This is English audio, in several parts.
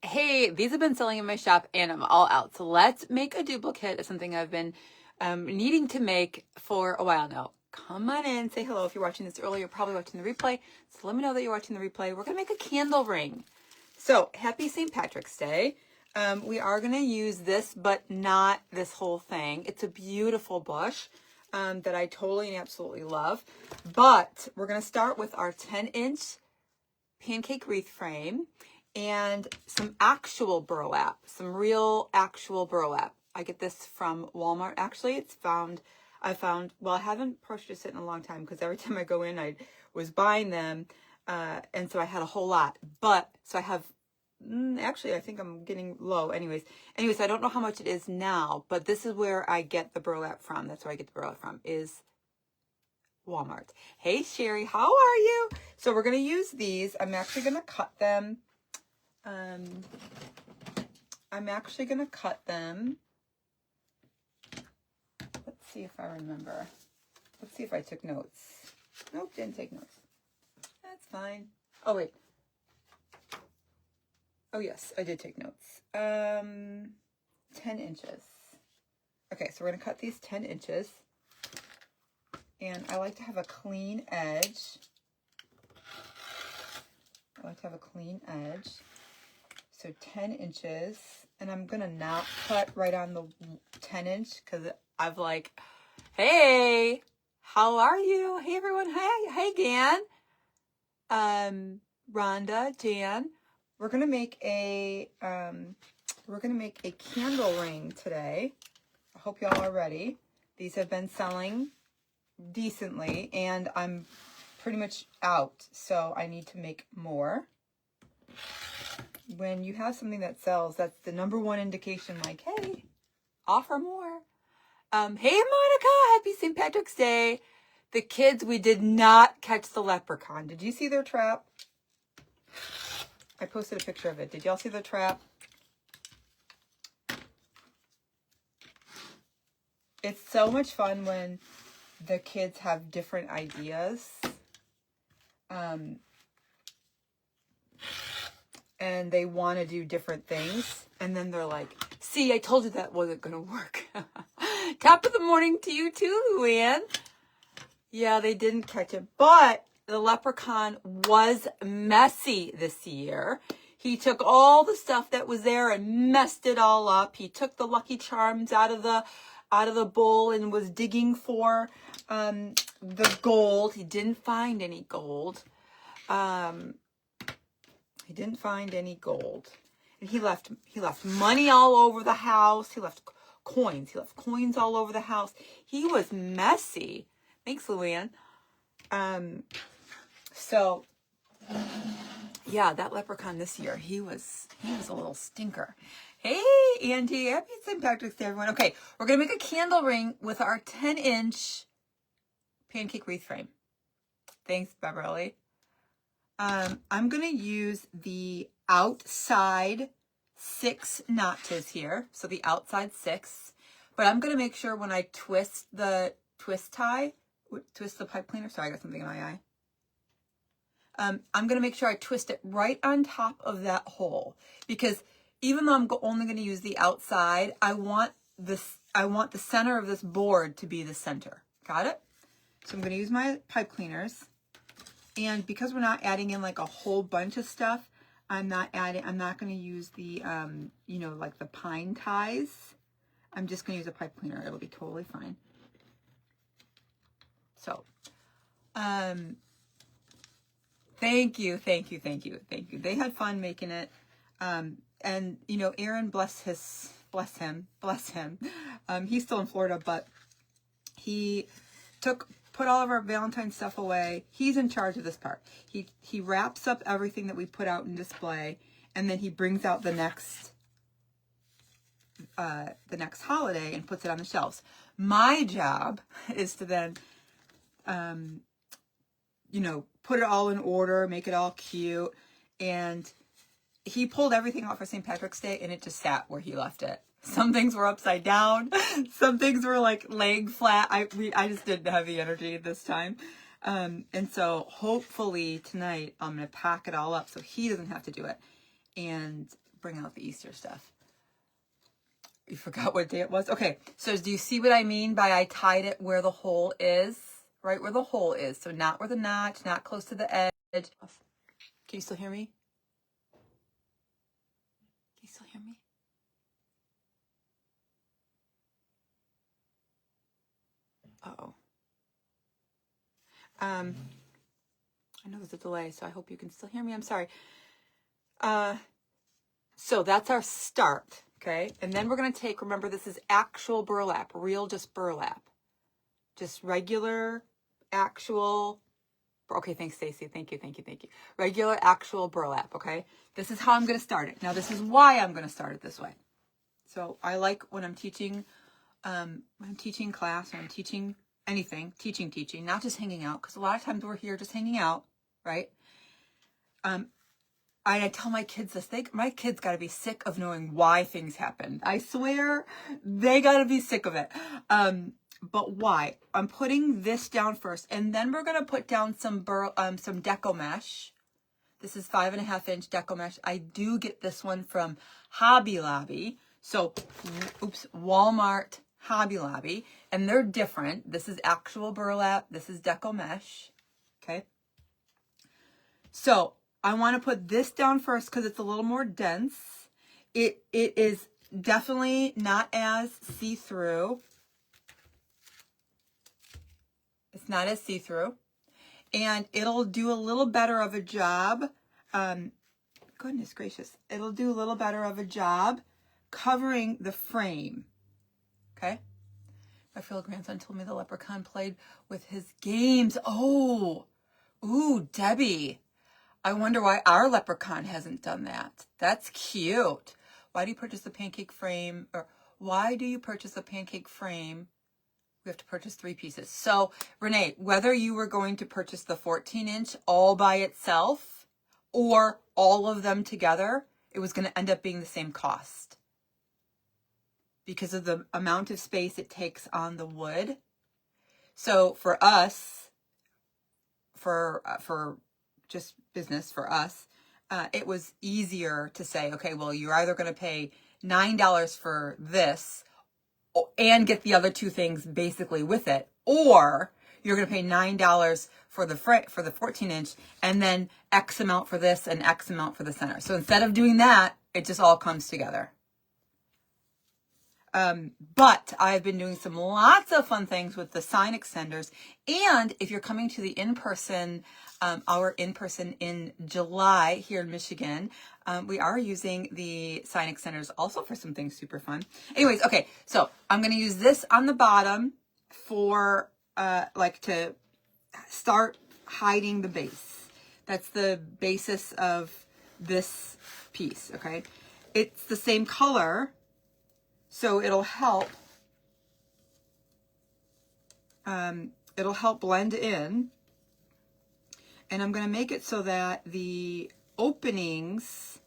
Hey, these have been selling in my shop and I'm all out. So let's make a duplicate of something I've been needing to make for a while now. Come on in, say hello. If you're watching this early, you're probably watching the replay. So let me know that you're watching the replay. We're going to make a candle ring. So happy St. Patrick's Day. We are going to use this, but not this whole thing. It's a beautiful bush that I totally and absolutely love. But we're going to start with our 10-inch pancake wreath frame and some actual burlap, some real actual burlap. I get this from Walmart. Actually, I haven't purchased it in a long time because every time I go in, I was buying them. And so I had a whole lot, so I have, actually, I think I'm getting low. Anyways, I don't know how much it is now, but this is where I get the burlap from. That's where I get the burlap from, is Walmart. Hey, Sherry, how are you? So we're going to use these. I'm actually going to cut them. Let's see if I remember. Let's see if I took notes. Nope, didn't take notes. That's fine. Oh, wait. Oh, yes, I did take notes. 10 inches. Okay, so we're going to cut these 10 inches. And I like to have a clean edge. So 10 inches. And I'm going to not cut right on the 10 inch because I've like, hey, how are you? Hey, everyone. Hey, Gan. Rhonda, Jan. We're going to make a candle ring today. I hope y'all are ready. These have been selling decently and I'm pretty much out, so I need to make more. When you have something that sells, that's the number one indication, like, hey, offer more. Hey, Monica, happy St. Patrick's Day. The kids, we did not catch the leprechaun. Did you see their trap? I posted a picture of it. Did y'all see the trap? It's so much fun when the kids have different ideas. And they want to do different things. And then they're like, see, I told you that wasn't going to work. Top of the morning to you too, Luann. Yeah, they didn't catch it. But the leprechaun was messy this year. He took all the stuff that was there and messed it all up. He took the Lucky Charms out of the bowl and was digging for the gold. He didn't find any gold. And he left money all over the house. He left coins. All over the house. He was messy. Thanks, Luann. So yeah, that leprechaun this year, he was a little stinker. Hey, Angie, happy St. Patrick's Day, everyone. Okay, we're going to make a candle ring with our 10-inch pancake wreath frame. Thanks, Beverly. I'm going to use the outside 6 notches here. So the outside 6. But I'm going to make sure when I twist the pipe cleaner. Sorry, I got something in my eye. I'm going to make sure I twist it right on top of that hole. Because even though I'm only going to use the outside, I want the center of this board to be the center. Got it? So I'm going to use my pipe cleaners. And because we're not adding in like a whole bunch of stuff, I'm not going to use the, like the pine ties. I'm just going to use a pipe cleaner. It'll be totally fine. So, thank you. They had fun making it. And, Aaron, bless him. He's still in Florida, but he put all of our Valentine stuff away. He's in charge of this part. He wraps up everything that we put out in display, and then he brings out the next holiday and puts it on the shelves. My job is to then, put it all in order, make it all cute, and he pulled everything out for St. Patrick's Day, and it just sat where he left it. Some things were upside down. Some things were like laying flat. I just didn't have the energy this time. And so hopefully tonight I'm going to pack it all up so he doesn't have to do it and bring out the Easter stuff. You forgot what day it was? Okay, so do you see what I mean by I tied it where the hole is? Right where the hole is. So not where the notch, not close to the edge. Can you still hear me? Can you still hear me? Uh-oh. I know there's a delay, so I hope you can still hear me. I'm sorry. So that's our start, okay? And then we're going to take, remember, this is actual burlap, real just burlap. Just regular, actual, okay, thanks, Stacy. Thank you. Regular, actual burlap, okay? This is how I'm going to start it. Now, this is why I'm going to start it this way. So I like when I'm teaching class, when I'm teaching anything, teaching, not just hanging out, because a lot of times we're here just hanging out, right? I tell my kids this, my kids got to be sick of knowing why things happen. I swear they got to be sick of it. But why? I'm putting this down first, and then we're going to put down some Deco mesh. This is 5.5 inch Deco mesh. I do get this one from Hobby Lobby. So, Walmart, Hobby Lobby, and they're different. This is actual burlap. This is Deco mesh. Okay. So I want to put this down first because it's a little more dense. It is definitely not as see-through. It's not as see-through. And it'll do a little better of a job. Goodness gracious. It'll do a little better of a job covering the frame. Okay? My feral grandson told me the leprechaun played with his games. Oh, ooh, Debbie. I wonder why our leprechaun hasn't done that. That's cute. Why do you purchase the pancake frame? Or why do you purchase a pancake frame? We have to purchase 3 pieces. So, Renee, whether you were going to purchase the 14-inch all by itself or all of them together, it was going to end up being the same cost because of the amount of space it takes on the wood. So for us, for just business for us, it was easier to say, okay, well, you're either going to pay $9 for this and get the other 2 things basically with it, or you're going to pay $9 for the 14-inch and then X amount for this and X amount for the center. So instead of doing that, it just all comes together. But I've been doing lots of fun things with the sign extenders. And if you're coming to the in-person, our in-person in July here in Michigan, we are using the sign extenders also for some things super fun. Anyways, okay, so I'm going to use this on the bottom for, to start hiding the base. That's the basis of this piece, okay? It's the same color. So it'll help blend in. And I'm going to make it so that the openings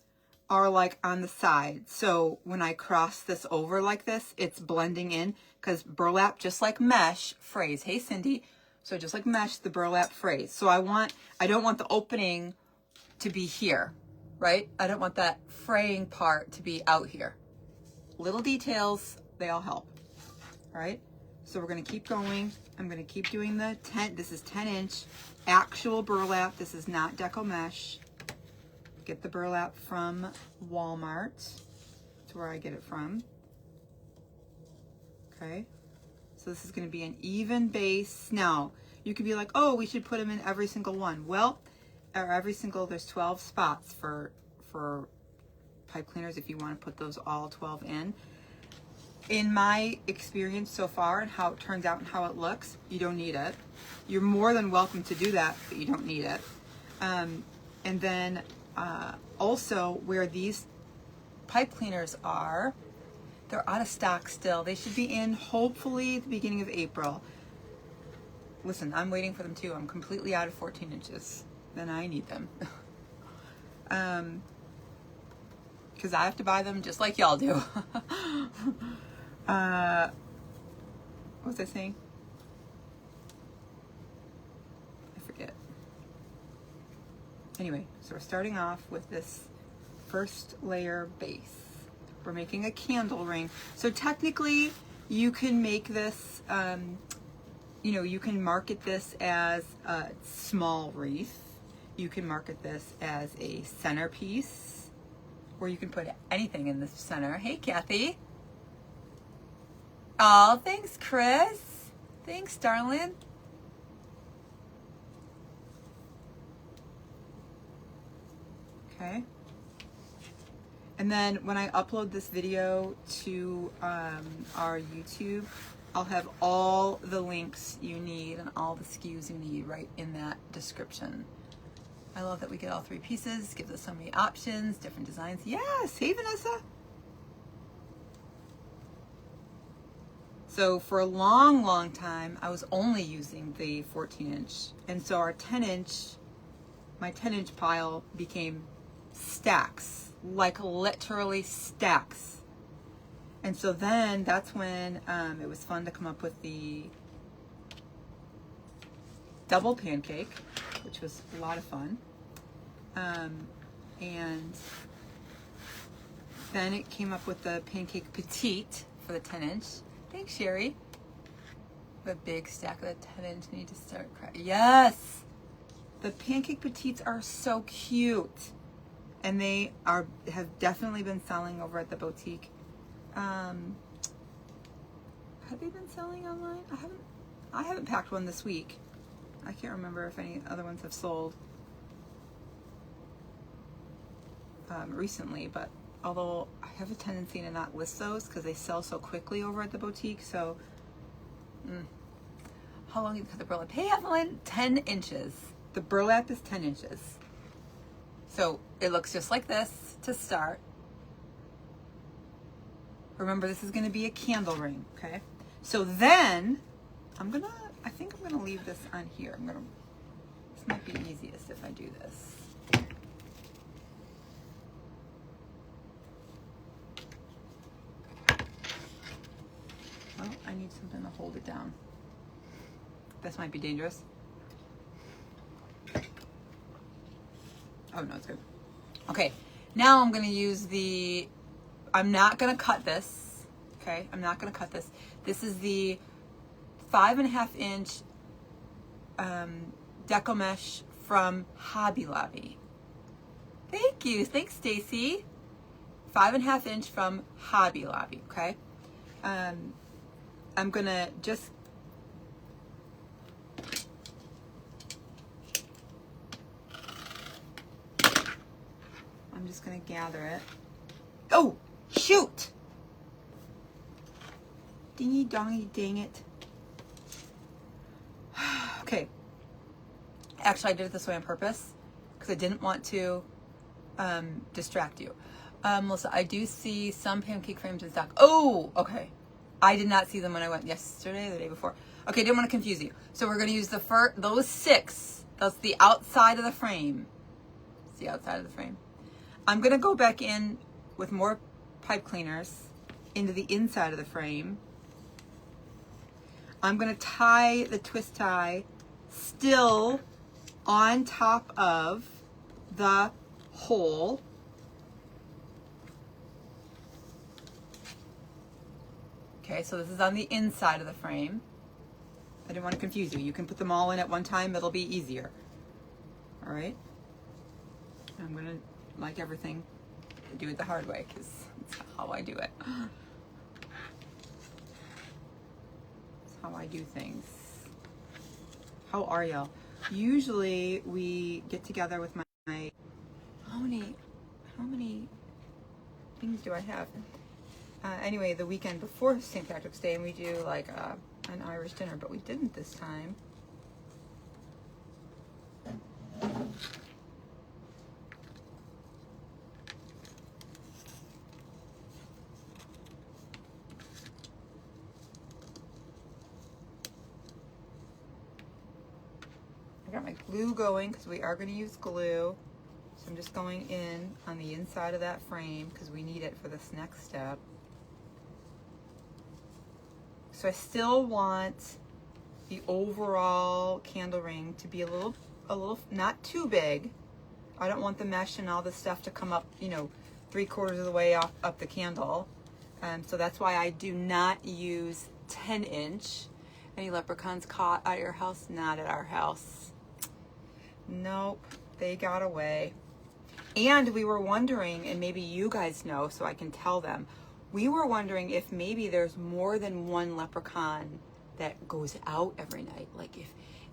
are like on the side. So when I cross this over like this, it's blending in because burlap, just like mesh, frays. Hey, Cindy. So just like mesh, the burlap frays. So I don't want the opening to be here, right? I don't want that fraying part to be out here. Little details, they all help. All right, so we're going to keep going. I'm going to keep doing the 10. This is 10-inch actual burlap. This is not Deco mesh. Get the burlap from Walmart. That's where I get it from. Okay, so this is going to be an even base. Now, you could be like, oh, we should put them in every single one. Well, there's 12 spots for pipe cleaners if you want to put those all 12 in. In my experience so far and how it turns out and how it looks, you don't need it. You're more than welcome to do that, but you don't need it. And then also where these pipe cleaners are, they're out of stock still. They should be in hopefully at the beginning of April. Listen, I'm waiting for them too. I'm completely out of 14 inches. Then I need them. Because I have to buy them just like y'all do. What was I saying? I forget. Anyway, so we're starting off with this first layer base. We're making a candle ring. So technically you can make this, you know, you can market this as a small wreath. You can market this as a centerpiece, or you can put anything in the center. Hey, Kathy. Oh, thanks, Chris. Thanks, darling. Okay. And then when I upload this video to our YouTube, I'll have all the links you need and all the SKUs you need right in that description. I love that we get all 3 pieces. Gives us so many options, different designs. Yes, hey Vanessa. So for a long, long time, I was only using the 14-inch. And so our 10-inch, my 10-inch pile became stacks, like literally stacks. And so then that's when it was fun to come up with the double pancake, which was a lot of fun. And then it came up with the pancake petite for the 10-inch. Thanks, Sherry. A big stack of the 10-inch. Need to start cracking. Yes! The pancake petites are so cute. And they have definitely been selling over at the boutique. Have they been selling online? I haven't packed one this week. I can't remember if any other ones have sold recently, but although I have a tendency to not list those because they sell so quickly over at the boutique. So how long you cut the burlap? Hey Evelyn, 10 inches. The burlap is 10 inches. So it looks just like this to start. Remember, this is going to be a candle ring, okay? So then I think I'm gonna leave this on here. This might be easiest if I do this. Oh, I need something to hold it down. This might be dangerous. Oh no, it's good. Okay, now I'm gonna use I'm not gonna cut this, okay? I'm not gonna cut this. This is the 5.5 inch Deco mesh from Hobby Lobby. Thank you, thanks Stacy. 5.5 inch from Hobby Lobby, okay? I'm gonna just gather it. Oh, shoot! Dingy dongy, dang it. Okay. Actually, I did it this way on purpose because I didn't want to distract you. Melissa, I do see some pancake frames in stock. Oh, okay. I did not see them when I went yesterday or the day before. Okay, didn't want to confuse you. So we're going to use those 6. That's the outside of the frame. It's the outside of the frame. I'm going to go back in with more pipe cleaners into the inside of the frame. I'm going to tie the twist tie still on top of the hole. Okay, so this is on the inside of the frame. I didn't want to confuse you. You can put them all in at one time. It'll be easier. All right. I'm going to, like everything, do it the hard way because it's how I do it. It's how I do things. How are y'all? Usually we get together with my how many things do I have? Anyway, the weekend before St. Patrick's Day, and we do like an Irish dinner, but we didn't this time. I got my glue going because we are going to use glue. So I'm just going in on the inside of that frame because we need it for this next step. So I still want the overall candle ring to be a little, not too big. I don't want the mesh and all this stuff to come up, you know, 3/4 of the way up the candle. So that's why I do not use 10-inch. Any leprechauns caught at your house? Not at our house. Nope, they got away. And we were wondering, and maybe you guys know so I can tell them, we were wondering if maybe there's more than one leprechaun that goes out every night. Like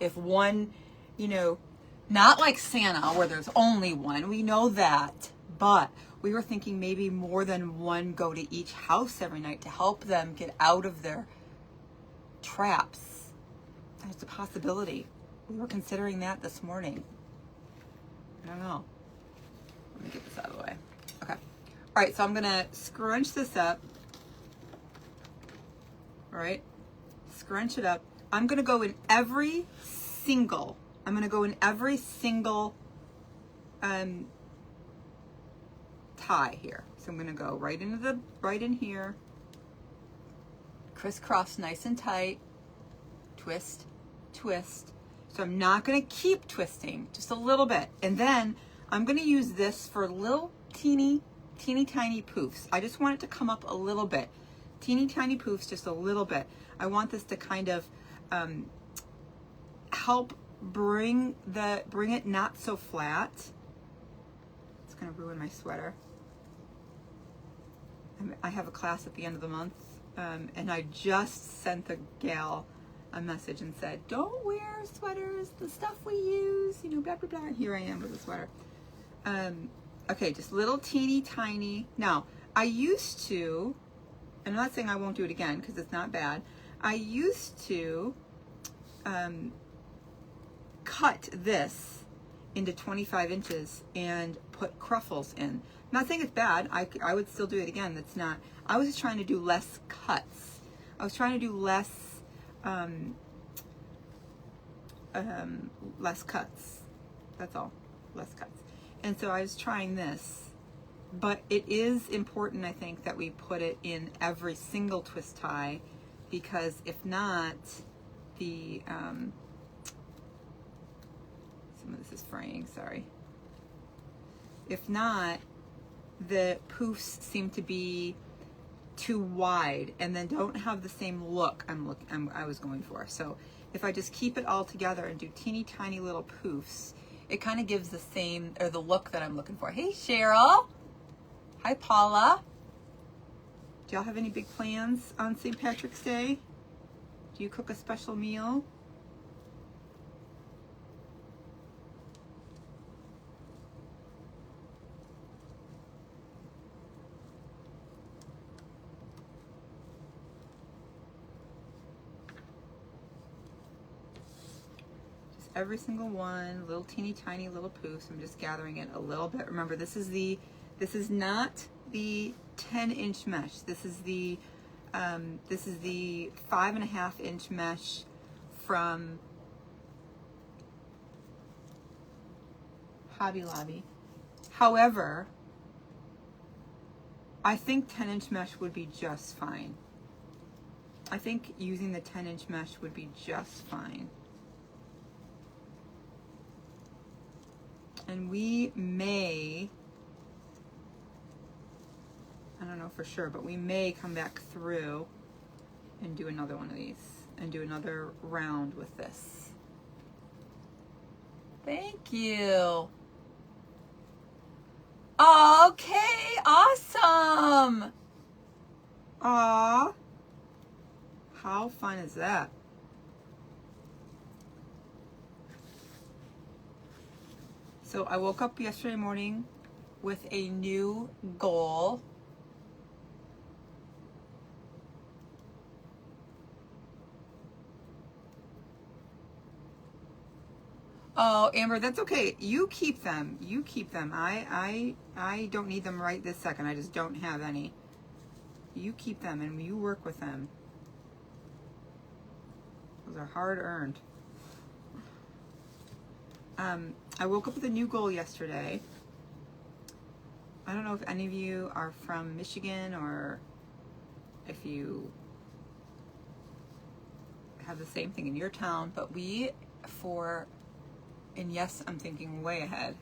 if one, you know, not like Santa where there's only one, we know that, but we were thinking maybe more than one go to each house every night to help them get out of their traps. That's a possibility. We were considering that this morning. I don't know. Let me get this out of the way. Okay. All right, so I'm gonna scrunch this up. All right, scrunch it up. I'm gonna go in every single tie here. So I'm gonna go right in here, crisscross nice and tight, twist, twist. So I'm not gonna keep twisting, just a little bit. And then I'm gonna use this for little teeny tiny poofs. I just want it to come up a little bit. Teeny tiny poofs, just a little bit. I want this to kind of help bring it not so flat. It's gonna ruin my sweater. I have a class at the end of the month, and I just sent the gal a message and said, don't wear sweaters, the stuff we use, you know, blah, blah, blah. And here I am with a sweater. Okay, just little teeny tiny. Now, I used to, and I'm not saying I won't do it again because it's not bad. I used to cut this into 25 inches and put cruffles in. I'm not saying it's bad. I would still do it again. That's not. I was just trying to do less cuts. I was trying to do less cuts. That's all. Less cuts. And so I was trying this. But it is important, I think, that we put it in every single twist tie, because if not, the some of this is fraying, sorry. If not, the poofs seem to be too wide and then don't have the same look I was going for. So if I just keep it all together and do teeny tiny little poofs, it kind of gives the same, or the look that I'm looking for. Hey, Cheryl. Hi, Paula. Do y'all have any big plans on St. Patrick's Day? Do you cook a special meal? Every single one, little teeny tiny little poofs. I'm just gathering it a little bit. Remember, this is not the 10-inch mesh. This is the 5.5-inch mesh from Hobby Lobby. However, I think 10-inch mesh would be just fine. I think using the 10-inch mesh would be just fine. And we may, I don't know for sure, but we may come back through and do another one of these and do another round with this. Thank you. Okay, awesome. Aw, how fun is that? So I woke up yesterday morning with a new goal. Oh, Amber, that's okay. You keep them. You keep them. I don't need them right this second. I just don't have any. You keep them and you work with them. Those are hard earned. I woke up with a new goal yesterday. I don't know if any of you are from Michigan or if you have the same thing in your town, but and yes, I'm thinking way ahead.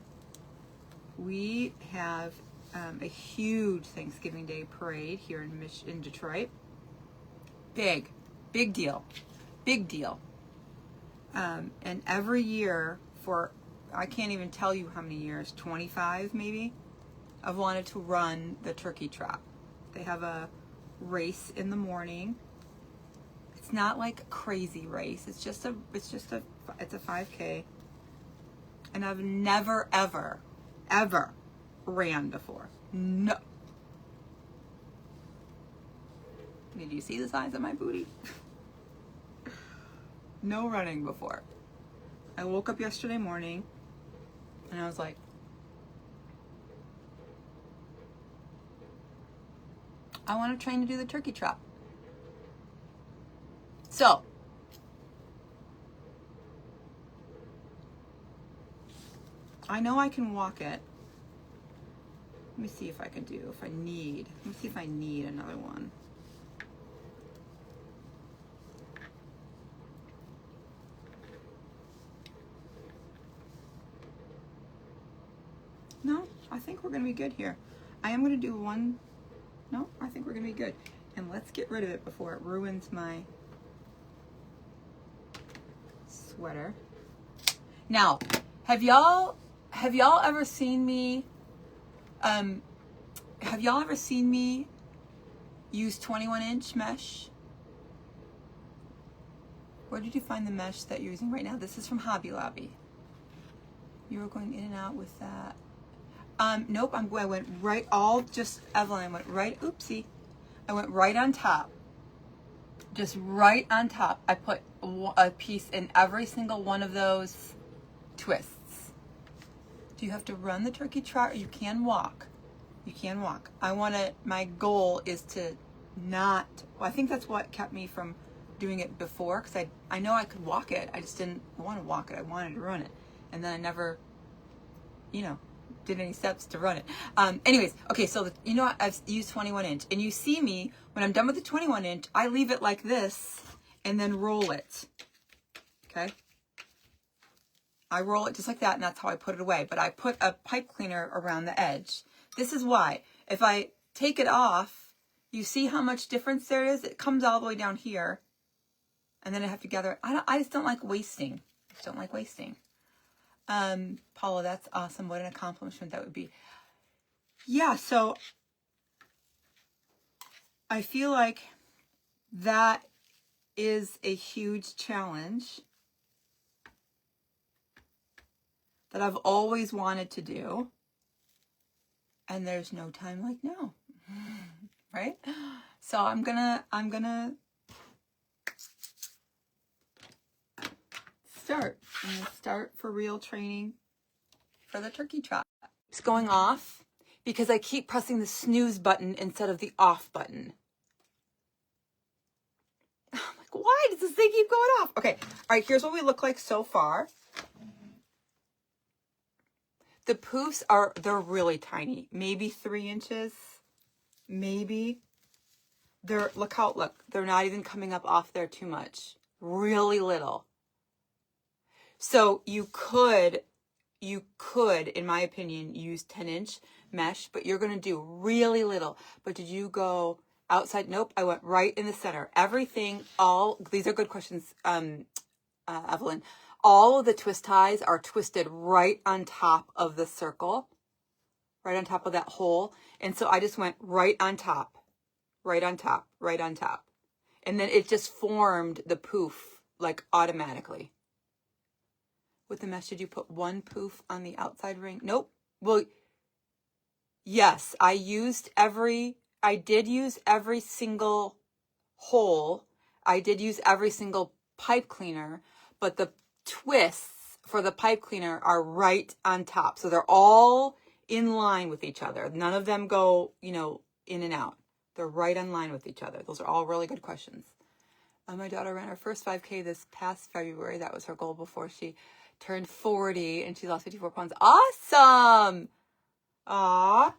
we have a huge Thanksgiving Day parade here in Detroit. Big deal. Big deal. And every year for, I can't even tell you how many years, 25 maybe, I've wanted to run the turkey trot. They have a race in the morning. It's not like a crazy race. It's a 5K. And I've never, ever ran before. No. Did you see the size of my booty? No running before. I woke up yesterday morning and I was like, I want to train to do the turkey trot. So, I know I can walk it. Let me see if I can do, let me see if I need another one. No, I think we're going to be good here. I am going to do one. No, I think we're going to be good. And let's get rid of it before it ruins my sweater. Now, have y'all ever seen me use 21-inch mesh? Where did you find the mesh that you're using right now? This is from Hobby Lobby. You were going in and out with that. Nope, I went right, Evelyn, I went right, oopsie. I went right on top. Just right on top. I put a piece in every single one of those twists. Do you have to run the turkey trot, or you can walk? You can walk. My goal is to not, well, I think that's what kept me from doing it before, because I know I could walk it. I just didn't want to walk it. I wanted to run it. And then I never, did any steps to run it. Anyways, okay, so I've used 21-inch, and you see me, when I'm done with the 21-inch, I leave it like this and then roll it. Okay? I roll it just like that, and that's how I put it away. But I put a pipe cleaner around the edge. This is why. If I take it off, you see how much difference there is? It comes all the way down here, and then I have to gather it. I just don't like wasting. Paula, that's awesome. What an accomplishment that would be. Yeah, so I feel like that is a huge challenge that I've always wanted to do. And there's no time like now. Right? So I'm gonna start. I'm gonna start for real training for the turkey trot. It's going off because I keep pressing the snooze button instead of the off button. I'm like, why does this thing keep going off? Okay, all right, here's what we look like so far. The poofs they're really tiny, maybe 3 inches, maybe. Look, they're not even coming up off there too much. Really little. So you could, in my opinion, use 10-inch mesh, but you're going to do really little. But did you go outside? Nope, I went right in the center. These are good questions, Evelyn. All of the twist ties are twisted right on top of the circle, right on top of that hole. And so I just went right on top, right on top, right on top. And then it just formed the poof, like automatically. With the mesh, did you put one poof on the outside ring? Nope. Well, yes, I did use every single hole. I did use every single pipe cleaner, but the twists for the pipe cleaner are right on top. So they're all in line with each other. None of them go, in and out. They're right in line with each other. Those are all really good questions. My daughter ran her first 5K this past February. That was her goal before she turned 40, and she lost 54 pounds. Awesome! Aw.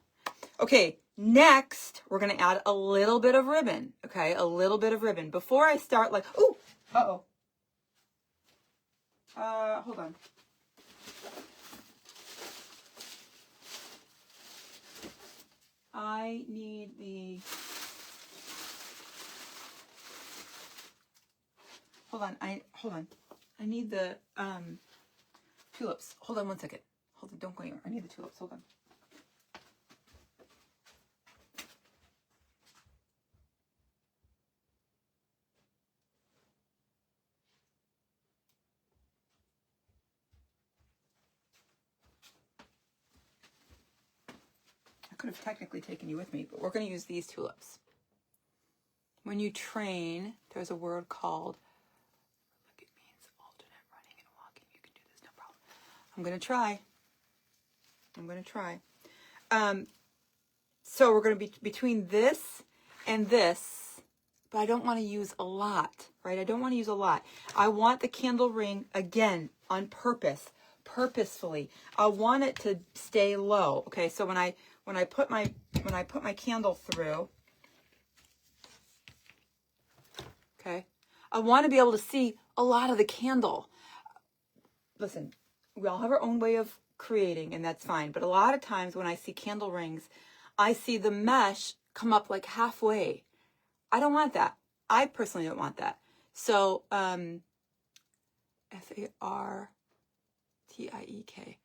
Okay, next, we're going to add a little bit of ribbon. Okay, a little bit of ribbon. Before I start, ooh, uh-oh. Hold on. I need the, hold on. I need the tulips. Hold on one second. Hold on, don't go anywhere. I need the tulips. Hold on. I could have technically taken you with me, but we're going to use these tulips. When you train, there's a word called, look, it means alternate running and walking. You can do this, no problem. I'm going to try. So we're going to be between this and this, but I don't want to use a lot, right? I don't want to use a lot. I want the candle ring, again, on purpose, purposefully. I want it to stay low. Okay, so when I put my candle through, okay, I want to be able to see a lot of the candle. Listen, we all have our own way of creating, and that's fine. But a lot of times when I see candle rings, I see the mesh come up like halfway. I don't want that. I personally don't want that. So, F-A-R-T-I-E-K.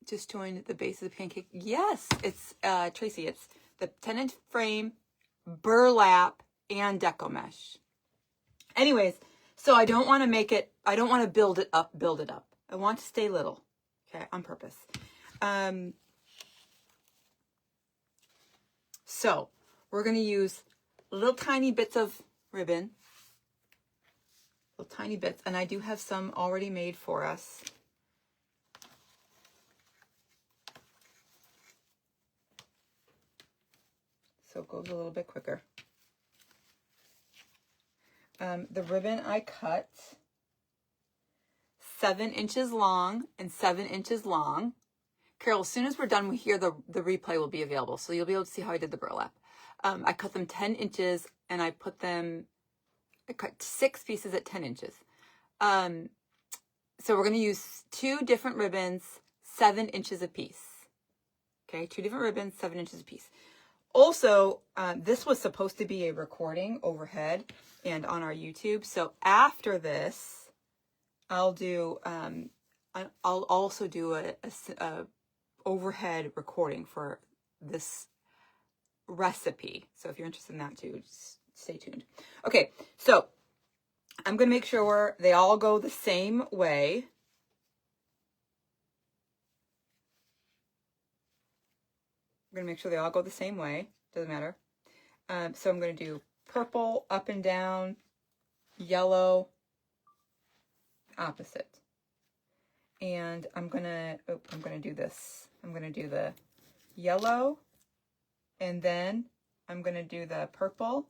Just joined the base of the pancake. Yes, it's, Tracy, it's the 10-inch frame, burlap, and Deco mesh. Anyways, so I don't want to make it, I don't want to build it up. I want to stay little, okay, on purpose. So we're going to use little tiny bits of ribbon, little tiny bits, and I do have some already made for us. So it goes a little bit quicker. The ribbon I cut 7 inches long and 7 inches long. Carol, as soon as we're done here, the replay will be available. So you'll be able to see how I did the burlap. I cut them 10 inches and I cut 6 pieces at 10 inches. So we're going to use 2 different ribbons, 7 inches a piece. Okay, 2 different ribbons, 7 inches a piece. Also, this was supposed to be a recording overhead and on our YouTube. So after this, I'll also do a overhead recording for this recipe. So if you're interested in that too, just stay tuned. Okay, so I'm going to make sure they all go the same way. I'm going to make sure they all go the same way. Doesn't matter. So I'm going to do purple up and down, yellow, opposite. And I'm going to do this. I'm going to do the yellow, and then I'm going to do the purple,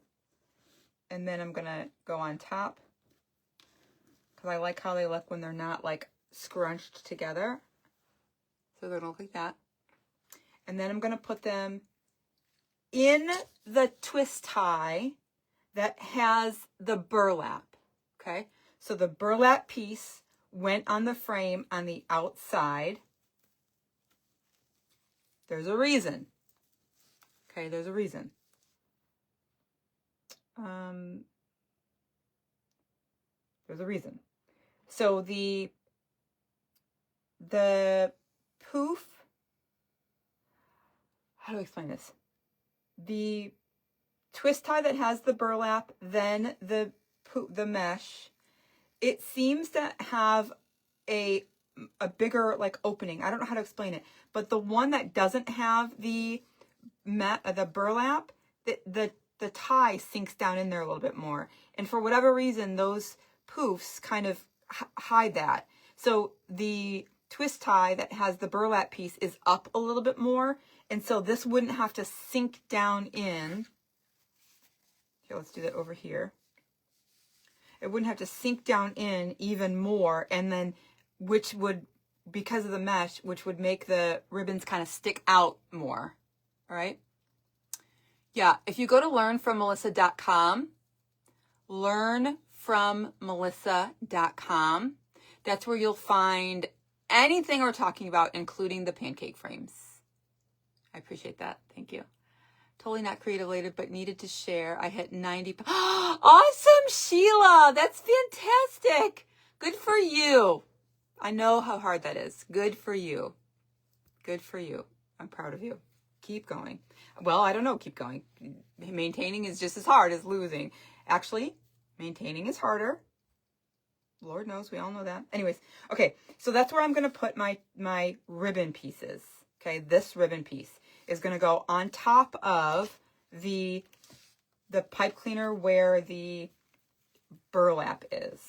and then I'm going to go on top, because I like how they look when they're not like scrunched together. So they're going to look like that. And then I'm going to put them in the twist tie that has the burlap. Okay, so the burlap piece went on the frame on the outside. There's a reason. Okay, there's a reason. There's a reason. So the poof, how do I explain this? The twist tie that has the burlap, then the mesh, it seems to have a bigger like opening. I don't know how to explain it, but the one that doesn't have the burlap, the tie sinks down in there a little bit more. And for whatever reason, those poofs kind of hide that. So the twist tie that has the burlap piece is up a little bit more. And so this wouldn't have to sink down in. Okay, let's do that over here. It wouldn't have to sink down in even more, and then which would, because of the mesh, which would make the ribbons kind of stick out more. All right. Yeah, if you go to learnfrommelissa.com, learnfrommelissa.com, that's where you'll find anything we're talking about, including the pancake frames. I appreciate that. Thank you. Totally not creative related, but needed to share. I hit 90. Awesome, Sheila. That's fantastic. Good for you. I know how hard that is. Good for you. Good for you. I'm proud of you. Keep going. Well, I don't know. Keep going. Maintaining is just as hard as losing. Actually, maintaining is harder. Lord knows, we all know that. Anyways, okay, so that's where I'm going to put my ribbon pieces. Okay, this ribbon piece is going to go on top of the pipe cleaner where the burlap is.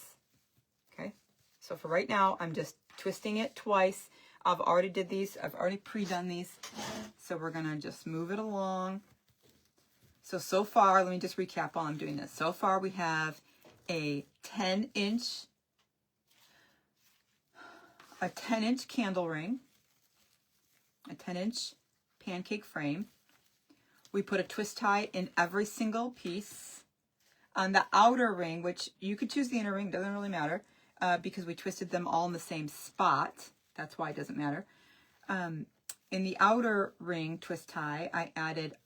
Okay, so for right now, I'm just twisting it twice. I've already did these. I've already pre-done these. So we're going to just move it along. So far, let me just recap while I'm doing this. So far, we have a 10-inch candle ring, a 10-inch pancake frame. We put a twist tie in every single piece. On the outer ring, which you could choose the inner ring, doesn't really matter, because we twisted them all in the same spot. That's why it doesn't matter. In the outer ring twist tie, I added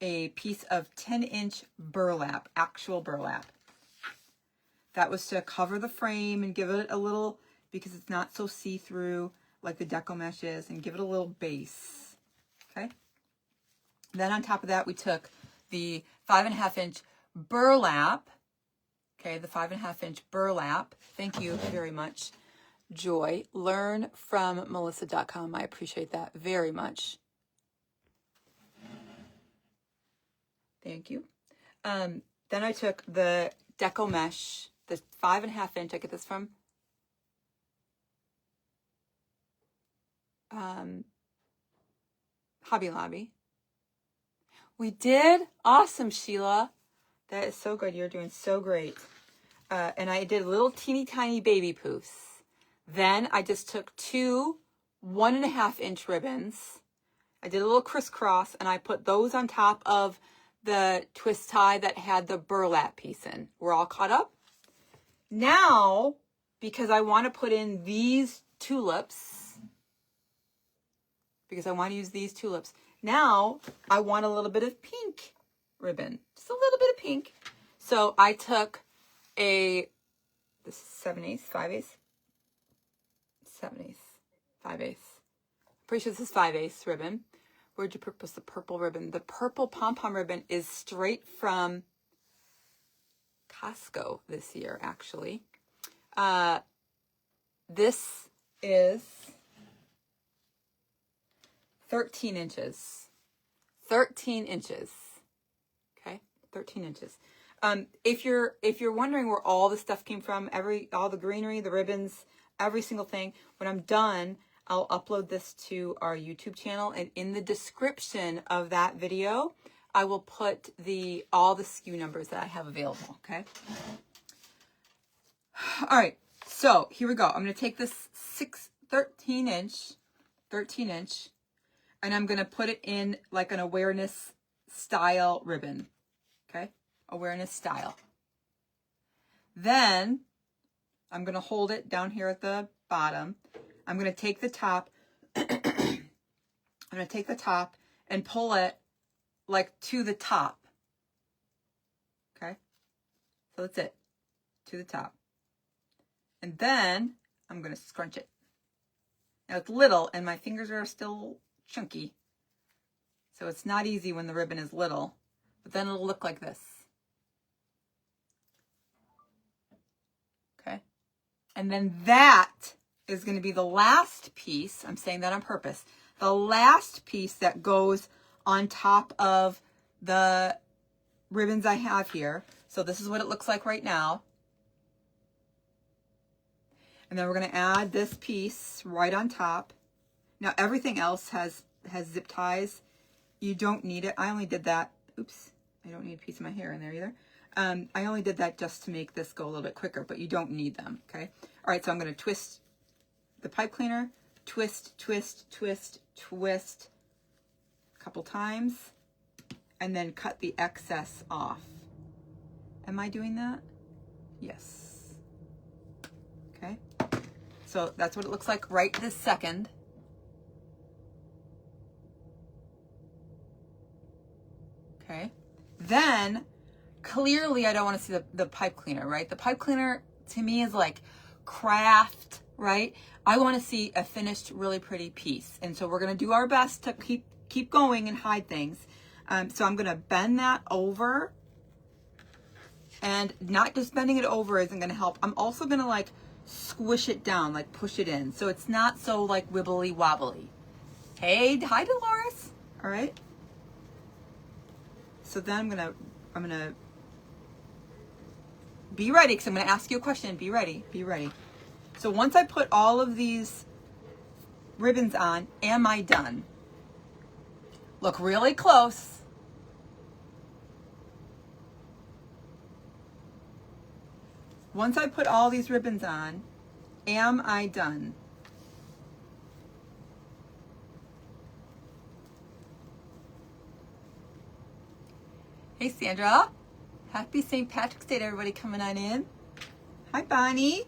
a piece of 10-inch burlap, actual burlap. That was to cover the frame and give it a little, because it's not so see-through like the Deco mesh is, and give it a little base. Okay. Then on top of that, we took the 5.5-inch burlap. Okay, the 5.5-inch burlap. Thank you very much, Joy. Learn from Melissa.com. I appreciate that very much. Thank you. Then I took the Deco mesh, the 5.5-inch. I get this from Hobby Lobby. We did? Awesome, Sheila. That is so good. You're doing so great. And I did little teeny tiny baby poofs. Then I just took two 1.5-inch ribbons. I did a little crisscross and I put those on top of the twist tie that had the burlap piece in. We're all caught up? Now, because I want to put in these tulips, because I want to use these tulips, now I want a little bit of pink ribbon. Just a little bit of pink. So I took this is 7/8, 5/8, 7/8, 5/8. Pretty sure this is 5/8 ribbon. Where'd you purpose the purple ribbon? The purple pom-pom ribbon is straight from Costco this year, actually. This is 13 inches. 13 inches. Okay, 13 inches. If you're wondering where all the stuff came from, all the greenery, the ribbons, every single thing, when I'm done, I'll upload this to our YouTube channel, and in the description of that video, I will put all the SKU numbers that I have available, okay? All right, so here we go. I'm going to take this 13 inch, and I'm going to put it in like an awareness style ribbon, okay? Awareness style. Then I'm going to hold it down here at the bottom. I'm going to take the top. I'm going to take the top and pull it like to the top. Okay? So that's it. To the top. And then I'm going to scrunch it. Now it's little and my fingers are still chunky. So it's not easy when the ribbon is little. But then it'll look like this. Okay? And then that is going to be the last piece. I'm saying that on purpose. The last piece that goes on top of the ribbons I have here. So this is what it looks like right now. And then we're going to add this piece right on top. Now everything else has zip ties. You don't need it. I only did that. Oops. I don't need a piece of my hair in there either. I only did that just to make this go a little bit quicker, but you don't need them. Okay. All right. So I'm going to twist the pipe cleaner, twist, twist, twist, twist a couple times, and then cut the excess off. Am I doing that? Yes. Okay. So that's what it looks like right this second. Okay. Then, clearly I don't want to see the pipe cleaner, right? The pipe cleaner to me is like craft, right? I want to see a finished, really pretty piece. And so we're going to do our best to keep going and hide things. So I'm going to bend that over, and not just bending it over isn't going to help. I'm also going to like squish it down, like push it in. So it's not so like wibbly wobbly. Hey, hi Dolores. All right. So then I'm gonna be ready, because I'm gonna ask you a question. Be ready, be ready. So once I put all of these ribbons on, am I done? Look really close. Once I put all these ribbons on, am I done? Hey, Sandra. Happy St. Patrick's Day to everybody coming on in. Hi, Bonnie.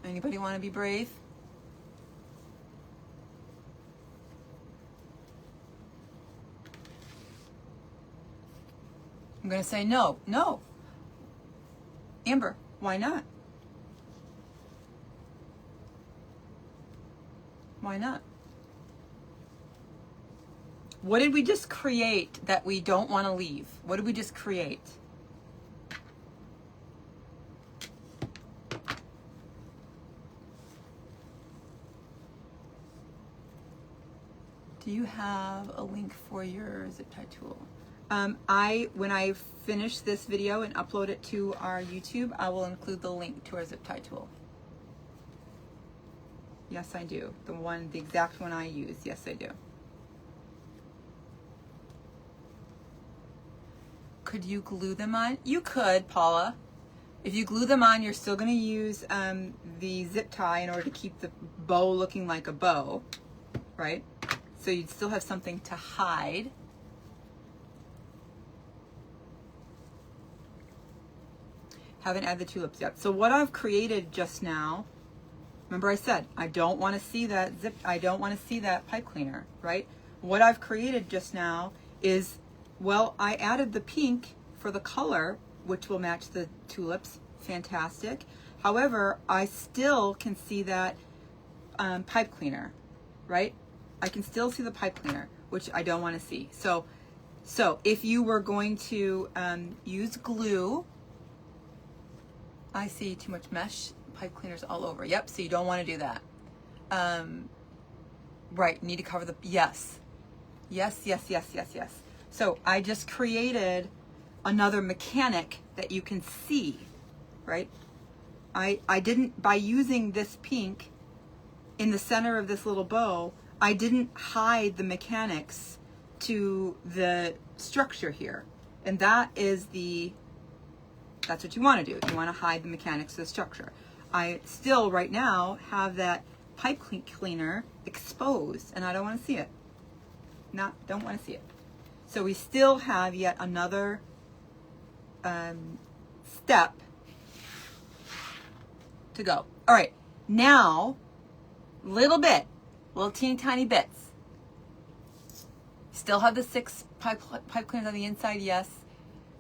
Anybody want to be brave? I'm going to say no. No. Amber, why not? Why not? What did we just create that we don't want to leave? What did we just create? Do you have a link for your zip tie tool? When I finish this video and upload it to our YouTube, I will include the link to our zip tie tool. Yes, I do. The exact one I use. Yes, I do. Could you glue them on? You could, Paula. If you glue them on, you're still going to use the zip tie in order to keep the bow looking like a bow, right? So you'd still have something to hide. Haven't added the tulips yet. So what I've created just now, remember I said, I don't want to see that I don't want to see that pipe cleaner, right? What I've created just now is, well, I added the pink for the color, which will match the tulips. Fantastic. However, I still can see that pipe cleaner, right? I can still see the pipe cleaner, which I don't want to see. So if you were going to use glue, I see too much mesh, pipe cleaners all over. Yep, so you don't want to do that. Right, need to cover the, yes. Yes, yes, yes, yes, yes. So I just created another mechanic that you can see, right? I didn't, by using this pink in the center of this little bow, I didn't hide the mechanics to the structure here. And that is that's what you want to do. You want to hide the mechanics of the structure. I still, right now, have that pipe cleaner exposed, and I don't want to see it. Don't want to see it. So we still have yet another step to go. All right, now, little teeny tiny bits. Still have the 6 pipe cleaners on the inside, yes.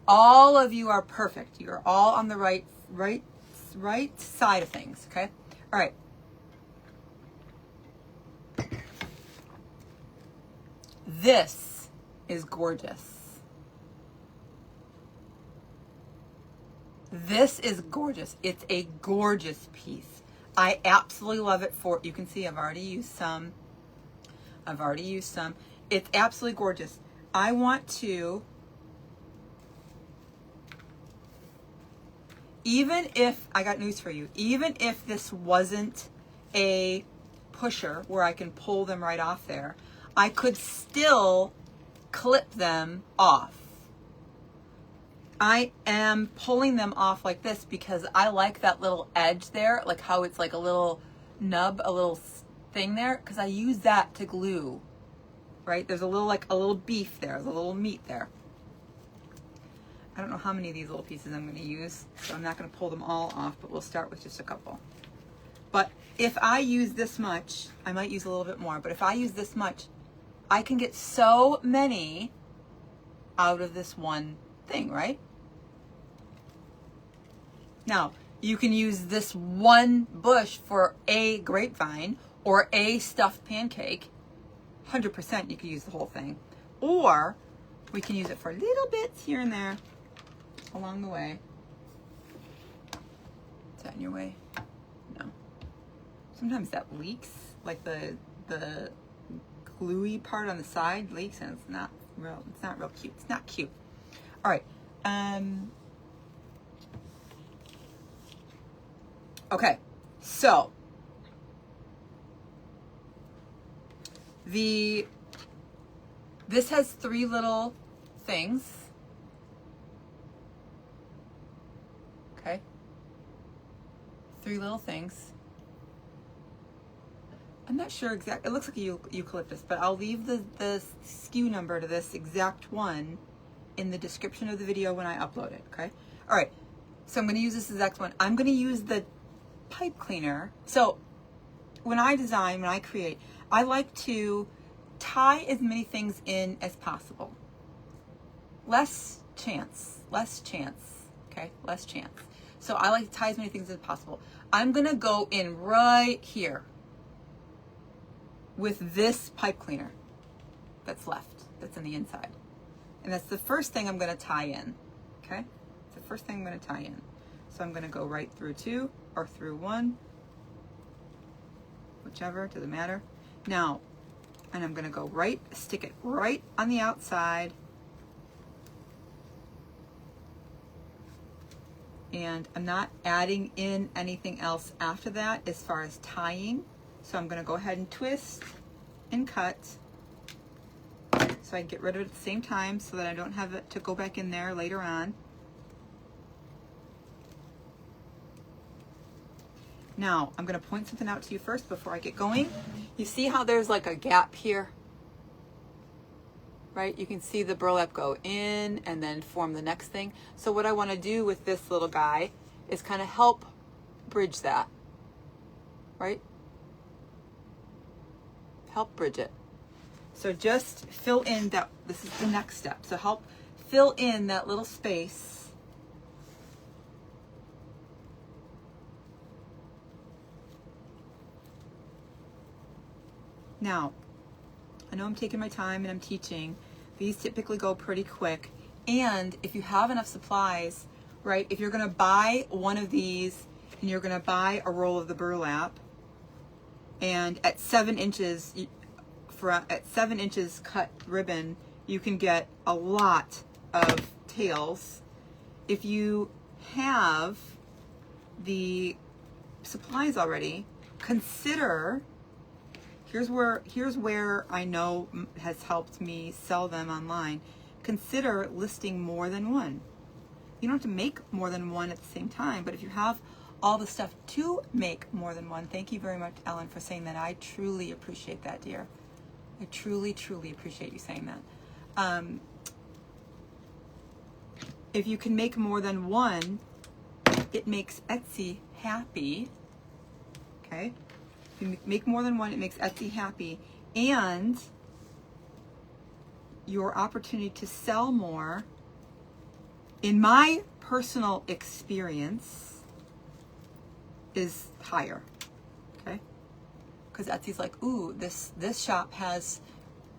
All of you are perfect. You're all on the right side of things, okay? All right. This is gorgeous. This is gorgeous. It's a gorgeous piece. I absolutely love it. You can see I've already used some. It's absolutely gorgeous. I want to, even if, I got news for you, even if this wasn't a pusher where I can pull them right off there, I could still clip them off. I am pulling them off like this because I like that little edge there, like how it's like a little nub, a little thing there, because I use that to glue, right? There's a little beef there, there's a little meat there. I don't know how many of these little pieces I'm going to use, so I'm not going to pull them all off, but we'll start with just a couple. But if I use this much, I might use a little bit more, but if I use this much, I can get so many out of this one thing, right? Now, you can use this one bush for a grapevine or a stuffed pancake. 100% you can use the whole thing. Or we can use it for little bits here and there along the way. Is that in your way? No. Sometimes that leaks, like the gluey part on the side leaks, and it's not real cute. It's not cute. All right. Okay, so this has 3 little things. Okay, 3 little things. I'm not sure exactly. It looks like a eucalyptus, but I'll leave the SKU number to this exact one in the description of the video when I upload it. Okay. All right. So I'm going to use this exact one. I'm going to use the pipe cleaner. So when I design, when I create, I like to tie as many things in as possible. Less chance, okay? Less chance. So I like to tie as many things as possible. I'm gonna go in right here with this pipe cleaner that's left, that's on the inside. And that's the first thing I'm gonna tie in, okay? It's the first thing I'm gonna tie in. So I'm gonna go right through 2 or through 1, whichever, doesn't matter. Now, and I'm gonna go right, stick it right on the outside. And I'm not adding in anything else after that as far as tying. So I'm gonna go ahead and twist and cut so I can get rid of it at the same time so that I don't have it to go back in there later on. Now, I'm going to point something out to you first before I get going. You see how there's like a gap here? Right? You can see the burlap go in and then form the next thing. So what I want to do with this little guy is kind of help bridge that. Right? Help bridge it. So just fill in that, this is the next step. So help fill in that little space. Now, I know I'm taking my time and I'm teaching. These typically go pretty quick. And if you have enough supplies, right, if you're gonna buy one of these and you're gonna buy a roll of the burlap, and at 7 inches, at 7 inches cut ribbon, you can get a lot of tails. If you have the supplies already, consider, here's where I know has helped me sell them online. Consider listing more than one. You don't have to make more than one at the same time, but if you have all the stuff to make more than one, thank you very much, Ellen, for saying that. I truly appreciate that, dear. I truly, truly appreciate you saying that. If you can make more than one, it makes Etsy happy. Okay? If you make more than one, it makes Etsy happy. And your opportunity to sell more, in my personal experience, is higher. Okay? Because Etsy's like, ooh, this shop has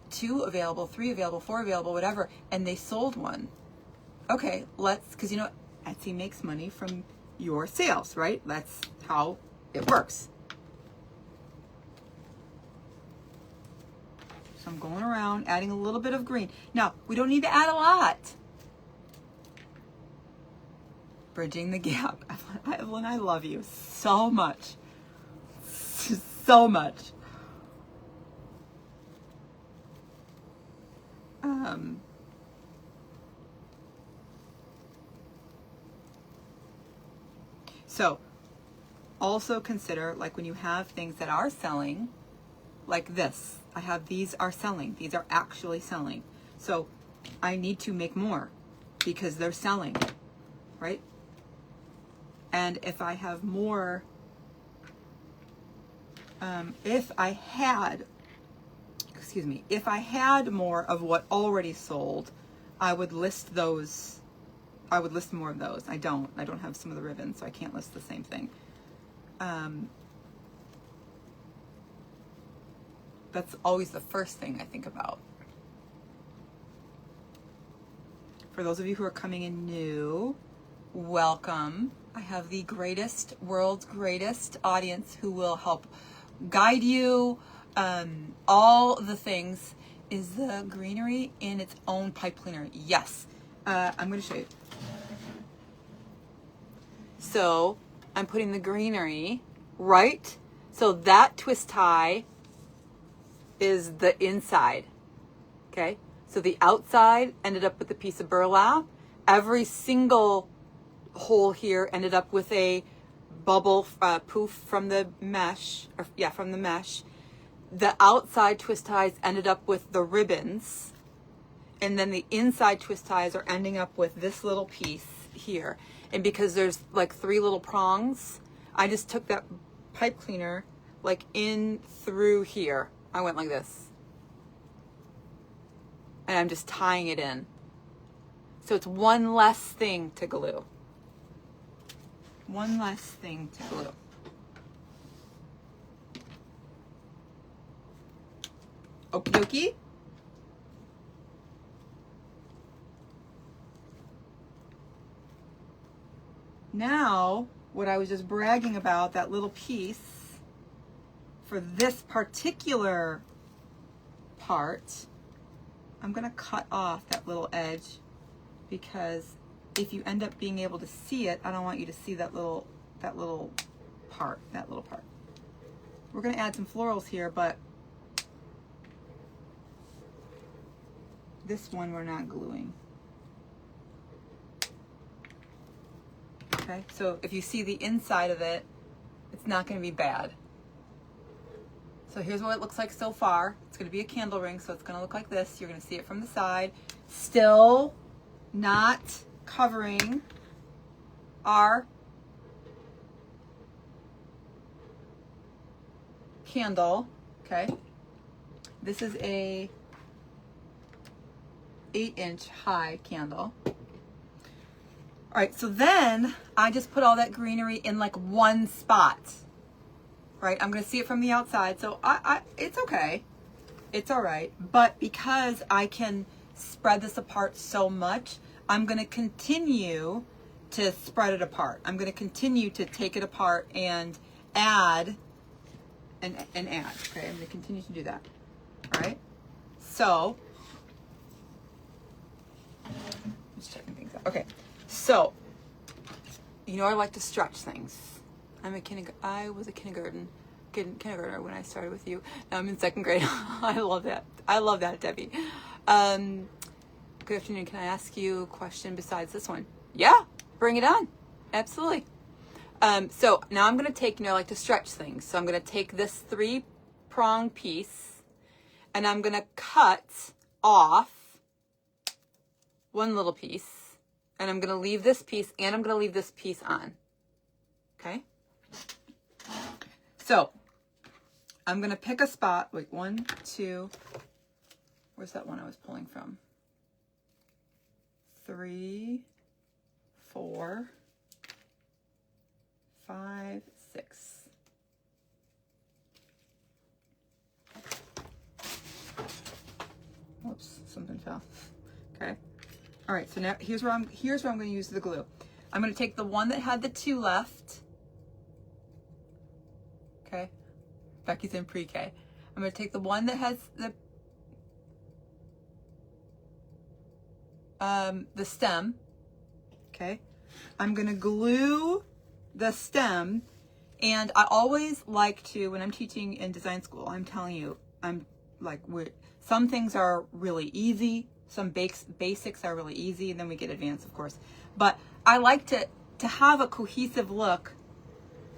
2 available, 3 available, 4 available, whatever, and they sold one. Okay, because you know, Etsy makes money from your sales, right? That's how it works. So I'm going around adding a little bit of green. Now, we don't need to add a lot. Bridging the gap. Evelyn, I love you so much. So much. So also consider, like when you have things that are selling, like this. I have these are selling. These are actually selling. So I need to make more because they're selling, right? And if I have more if I had, if I had more of what already sold, I would list those. I would list more of those. I don't have some of the ribbons, so I can't list the same thing. That's always the first thing I think about. For those of you who are coming in new, welcome. I have the world's greatest audience who will help guide you. All the things. Is the greenery in its own pipe cleaner? Yes. I'm going to show you. So I'm putting the greenery right. So that twist tie is the inside. Okay. So the outside ended up with a piece of burlap. Every single hole here ended up with a bubble poof from the mesh. From the mesh. The outside twist ties ended up with the ribbons. And then the inside twist ties are ending up with this little piece here. And because there's like 3 little prongs, I just took that pipe cleaner like in through here. I went like this. And I'm just tying it in. So it's one less thing to glue. One less thing to glue. Okie dokie. Now, what I was just bragging about, that little piece, for this particular part, I'm going to cut off that little edge, because if you end up being able to see it, I don't want you to see that little part. We're going to add some florals here, but this one we're not gluing. Okay, so if you see the inside of it, it's not going to be bad. So here's what it looks like so far. It's going to be a candle ring, so it's going to look like this. You're going to see it from the side. Still not covering our candle. Okay, this is a 8-inch high candle. All right, so then I just put all that greenery in like one spot, right? I'm going to see it from the outside, so it's okay. It's all right. But because I can spread this apart so much, I'm going to continue to spread it apart. I'm going to continue to take it apart and add and add. Okay, I'm going to continue to do that. All right, so just checking things out. Okay. So, you know, I like to stretch things. I was a kindergartner when I started with you. Now I'm in 2nd grade. I love that. I love that, Debbie. Good afternoon. Can I ask you a question besides this one? Yeah, bring it on. Absolutely. So now I'm going to take, I like to stretch things. So I'm going to take this 3-prong piece and I'm going to cut off one little piece. And I'm going to leave this piece, and I'm going to leave this piece on. Okay? So, I'm going to pick a spot. Wait, 1, 2. Where's that one I was pulling from? 3, 4, 5, 6. Whoops, something fell. Okay. All right, so now here's where I'm going to use the glue. I'm going to take the one that had the 2 left. Okay. Becky's in pre-K. I'm going to take the one that has the stem. Okay. I'm going to glue the stem, and I always like to, when I'm teaching in design school, I'm telling you, some things are really easy. Some basics are really easy, and then we get advanced, of course. But I like to have a cohesive look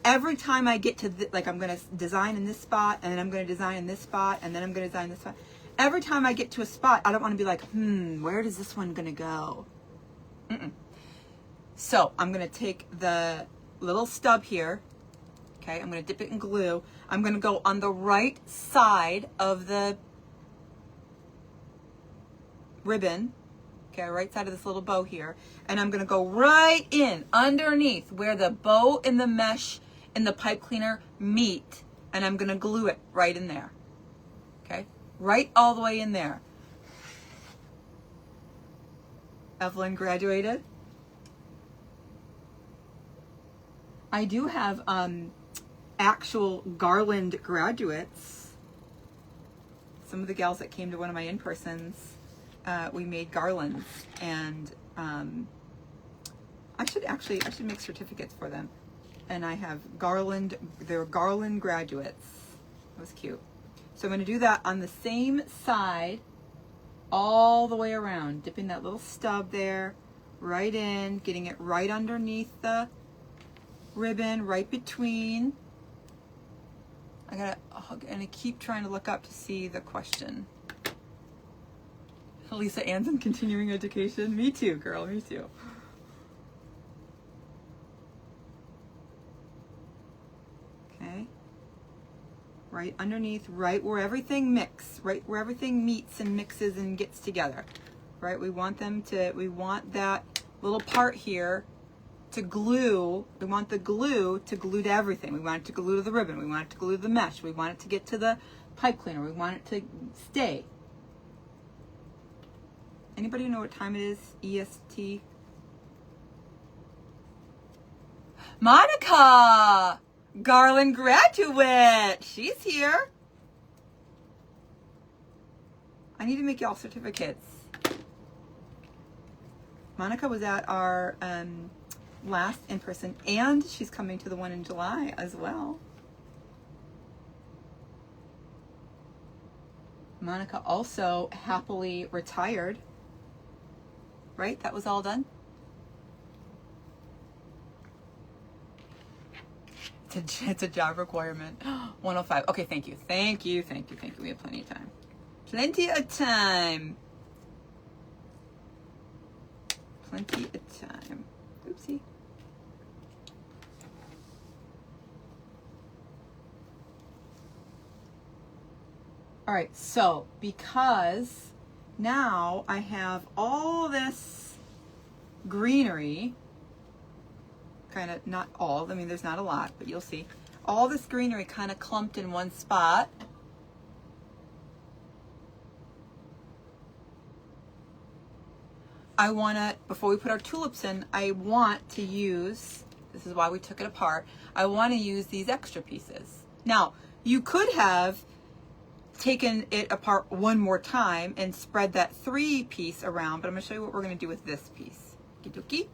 every time I get to, I'm going to design in this spot, and then I'm going to design in this spot, and then I'm going to design this spot. Every time I get to a spot, I don't want to be like, where is this one going to go? So I'm going to take the little stub here, Okay, I'm going to dip it in glue. I'm going to go on the right side of the ribbon, okay, right side of this little bow here, and I'm going to go right in underneath where the bow and the mesh and the pipe cleaner meet, and I'm going to glue it right in there. Okay, right all the way in there. Evelyn graduated. I do have actual garland graduates. Some of the gals that came to one of my in-persons, we made garlands, and I should make certificates for them. And I have they're garland graduates. That was cute. So I'm going to do that on the same side all the way around, dipping that little stub there right in, getting it right underneath the ribbon, right between. I keep trying to look up to see the question. Lisa Ann's in continuing education. Me too, girl, me too. Okay. Right underneath, right where everything right where everything meets and mixes and gets together. Right? We want that little part here to glue. We want the glue to glue to everything. We want it to glue to the ribbon. We want it to glue to the mesh. We want it to get to the pipe cleaner. We want it to stay. Anybody know what time it is? EST? Monica! Garland graduate! She's here. I need to make y'all certificates. Monica was at our last in-person, and she's coming to the one in July as well. Monica also happily retired. Right? That was all done? It's a job requirement. 105. Okay, thank you. Thank you. We have plenty of time. Plenty of time. Oopsie. All right, so because now I have all this greenery, kind of, not all, I mean, there's not a lot, but you'll see. All this greenery kind of clumped in one spot. I want to, before we put our tulips in, I want to use, this is why we took it apart, I want to use these extra pieces. Now, you could have taken it apart one more time and spread that 3-piece around, but I'm going to show you what we're going to do with this piece. Okie dokie.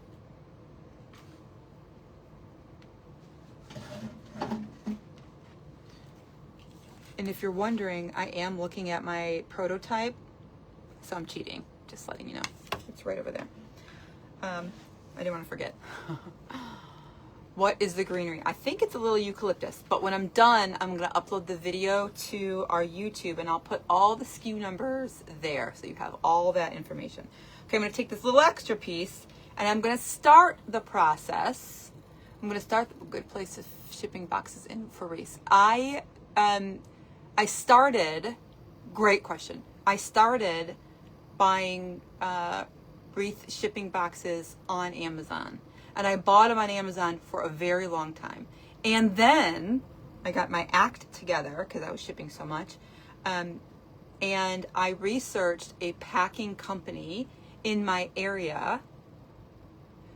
And if you're wondering, I am looking at my prototype, so I'm cheating, just letting you know. It's right over there. I didn't want to forget. What is the greenery? I think it's a little eucalyptus, but when I'm done, I'm going to upload the video to our YouTube, and I'll put all the SKU numbers there so you have all that information. Okay, I'm going to take this little extra piece, and I'm going to start the process. I'm going to start a good place of shipping boxes in for wreaths. I started, great question. I started buying wreath shipping boxes on Amazon. And I bought them on Amazon for a very long time. And then I got my act together because I was shipping so much. And I researched a packing company in my area.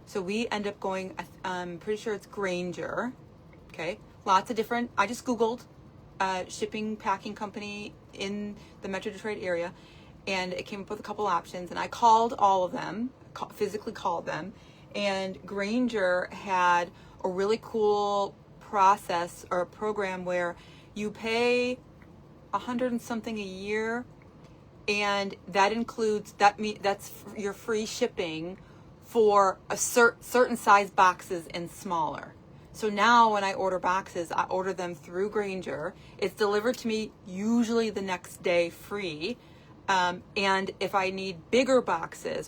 So we end up going, I'm pretty sure it's Grainger. Okay. Lots of different, I just Googled shipping packing company in the Metro Detroit area. And it came up with a couple options. And I called all of them, physically called them. And Grainger had a really cool process or a program where you pay $100 and something a year, and that includes that's your free shipping for a certain size boxes and smaller. So now when I order boxes, I order them through Grainger. It's delivered to me usually the next day free. And if I need bigger boxes,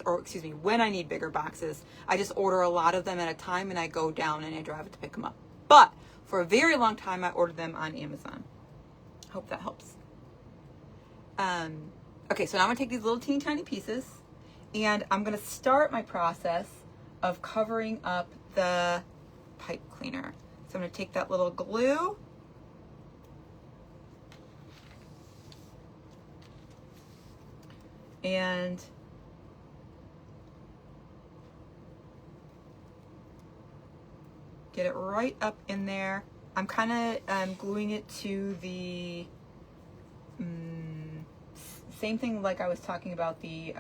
when I need bigger boxes, I just order a lot of them at a time and I go down and I drive it to pick them up. But For a very long time, I ordered them on Amazon. Hope that helps. Okay, so now I'm gonna take these little teeny tiny pieces and I'm gonna start my process of covering up the pipe cleaner. So I'm gonna take that little glue and get it right up in there. I'm kind of gluing it to the same thing like I was talking about the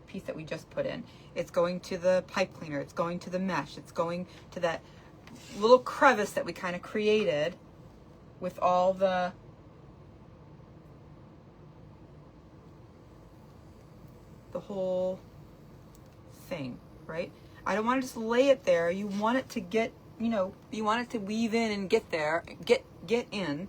piece that we just put in. It's going to the pipe cleaner, it's going to the mesh, it's going to that little crevice that we kind of created with all the whole thing, right? I don't want to just lay it there. You want it to get, you know, you want it to weave in and get there, get in.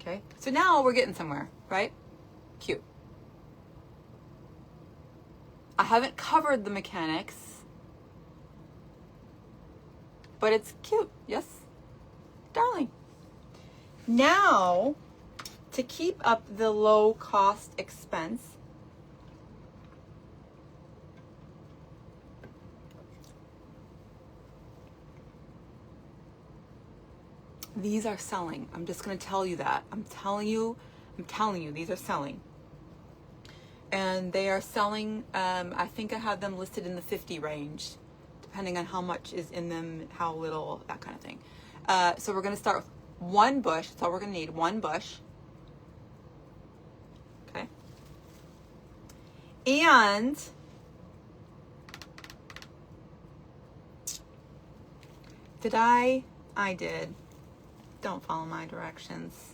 Okay, so now we're getting somewhere, right? Cute. I haven't covered the mechanics, but it's cute, yes? Darling. Now, to keep up the low cost expense, these are selling. I'm just going to tell you that. I'm telling you, these are selling. And they are selling, I think I have them listed in the 50 range, depending on how much is in them, how little, that kind of thing. So we're going to start with one bush. That's all we're going to need, one bush. Okay. And did I did. Don't follow my directions.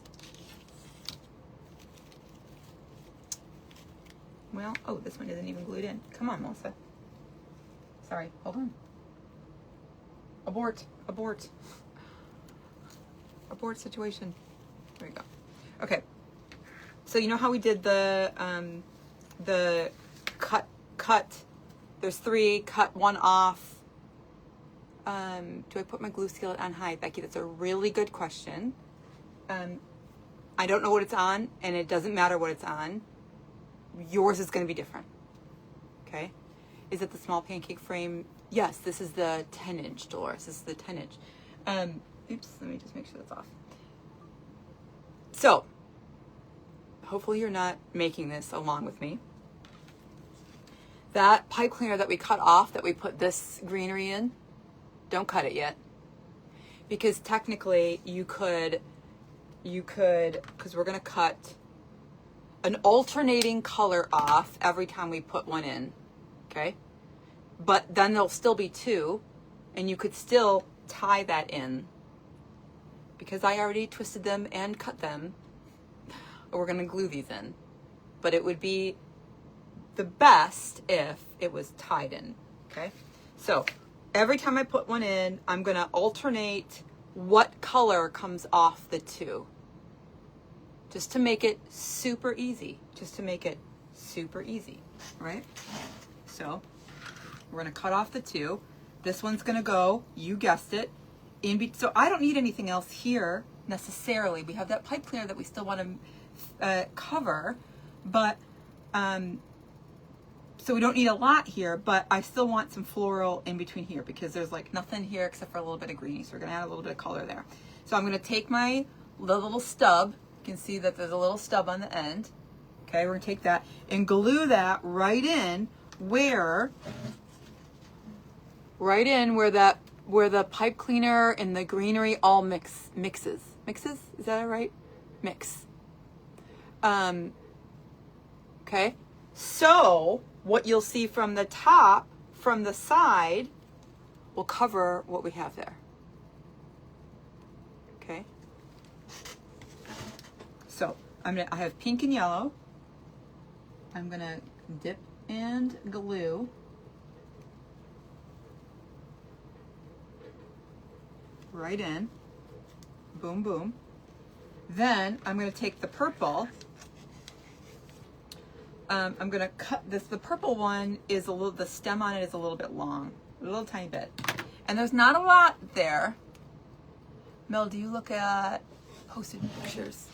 Well, oh, this one isn't even glued in. Come on, Melissa. Sorry, hold on. Abort, abort. Abort situation. There we go. Okay. So you know how we did the cut, there's 3, cut 1 off. Do I put my glue skillet on high? Becky, that's a really good question. I don't know what it's on, and it doesn't matter what it's on. Yours is going to be different. Okay? Is it the small pancake frame? Yes, this is the 10-inch, Dolores. This is the 10-inch. Oops, let me just make sure that's off. So, hopefully you're not making this along with me. That pipe cleaner that we cut off, that we put this greenery in, don't cut it yet, because technically you could, because we're going to cut an alternating color off every time we put one in, okay? But then there'll still be 2, and you could still tie that in. Because I already twisted them and cut them, we're going to glue these in. But it would be the best if it was tied in, okay? So every time I put one in, I'm going to alternate what color comes off the 2. Just to make it super easy. Right? So we're going to cut off the 2. This one's going to go, you guessed it, so I don't need anything else here necessarily. We have that pipe cleaner that we still want to cover, but so we don't need a lot here, but I still want some floral in between here because there's like nothing here except for a little bit of greeny. So we're going to add a little bit of color there. So I'm going to take my little stub. You can see that there's a little stub on the end. Okay, we're going to take that and glue that right in where the pipe cleaner and the greenery all mixes. Mixes? Is that right? Mix. Okay. So what you'll see from the top, from the side, will cover what we have there. Okay. I have pink and yellow. I'm gonna dip and glue. Right in. Boom, boom. Then I'm gonna take the purple. I'm gonna cut this. The purple one is a little, the stem on it is a little bit long, a little tiny bit. And there's not a lot there. Mel, do you look at posted pictures?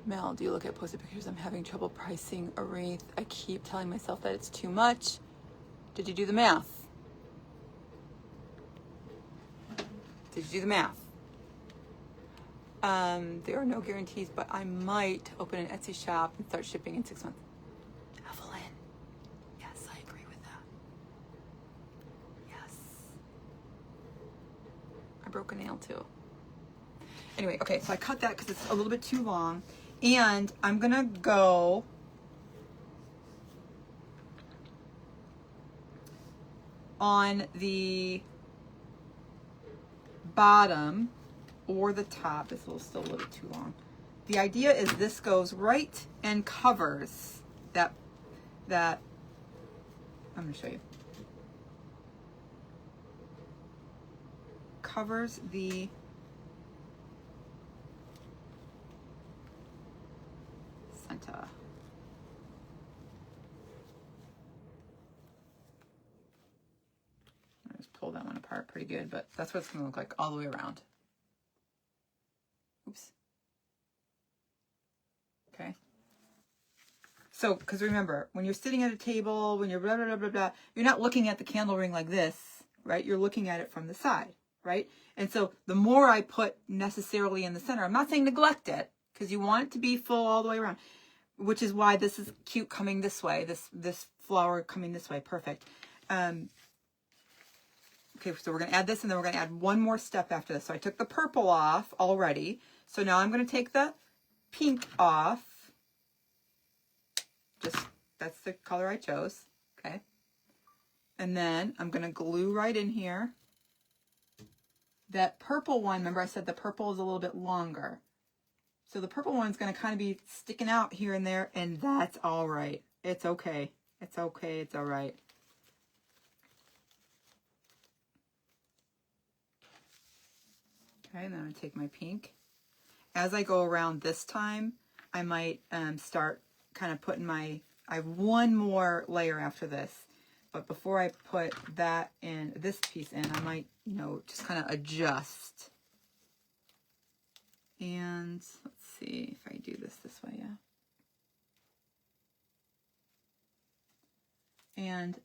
Mel, do you look at posted pictures? I'm having trouble pricing a wreath. I keep telling myself that it's too much. Did you do the math? Did you do the math? There are no guarantees, but I might open an Etsy shop and start shipping in 6 months. Evelyn, yes, I agree with that. Yes. I broke a nail too. Anyway, okay, so I cut that because it's a little bit too long. And I'm gonna go on the bottom or the top. It's still a little too long. The idea is this goes right and covers that I'm gonna show you. Covers the center. I just pull that one apart pretty good, but that's what it's gonna look like all the way around. Oops. Okay. So, because remember, when you're sitting at a table, when you're blah, blah, blah, blah, blah, you're not looking at the candle ring like this, right? You're looking at it from the side, right? And so the more I put necessarily in the center, I'm not saying neglect it, because you want it to be full all the way around, which is why this is cute coming this way, this flower coming this way, perfect. Okay, so we're going to add this, and then we're going to add one more step after this. So I took the purple off already. So now I'm going to take the pink off. That's the color I chose. Okay. And then I'm going to glue right in here. That purple one, remember I said the purple is a little bit longer. So the purple one's going to kind of be sticking out here and there, and that's all right. It's okay. It's okay. It's all right. Okay, and then I'm going to take my pink. As I go around this time, I might start kind of putting I have one more layer after this. But before I put that in, this piece in, I might, just kind of adjust. And let's see if I do this way, yeah. And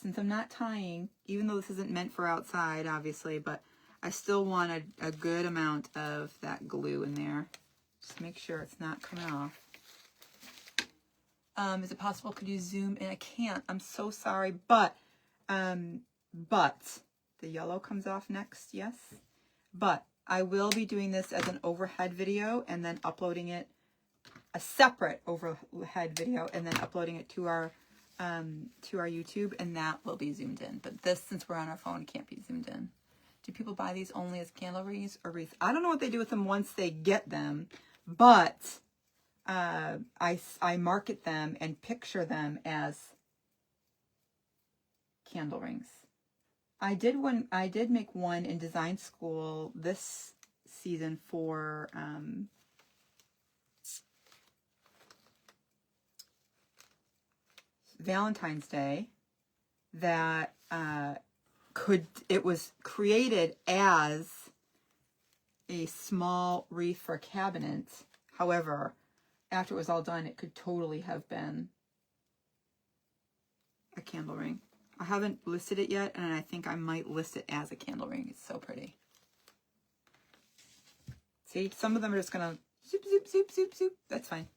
since I'm not tying, even though this isn't meant for outside, obviously, but I still want a good amount of that glue in there. Just make sure it's not coming off. Is it possible? Could you zoom in? I can't. I'm so sorry, but the yellow comes off next, yes. But I will be doing this as an overhead video and then uploading it, a separate overhead video, and then uploading it to our YouTube, and that will be zoomed in. But this, since we're on our phone, can't be zoomed in. Do people buy these only as candle wreaths or wreaths? I don't know what they do with them once they get them, but I market them and picture them as candle rings. I did make one in design school this season for Valentine's Day that it was created as a small wreath for a cabinet. However, after it was all done, it could totally have been a candle ring. I haven't listed it yet, and I think I might list it as a candle ring. It's so pretty. See, some of them are just gonna zoop, zoop, zoop, zoop, zoop. That's fine.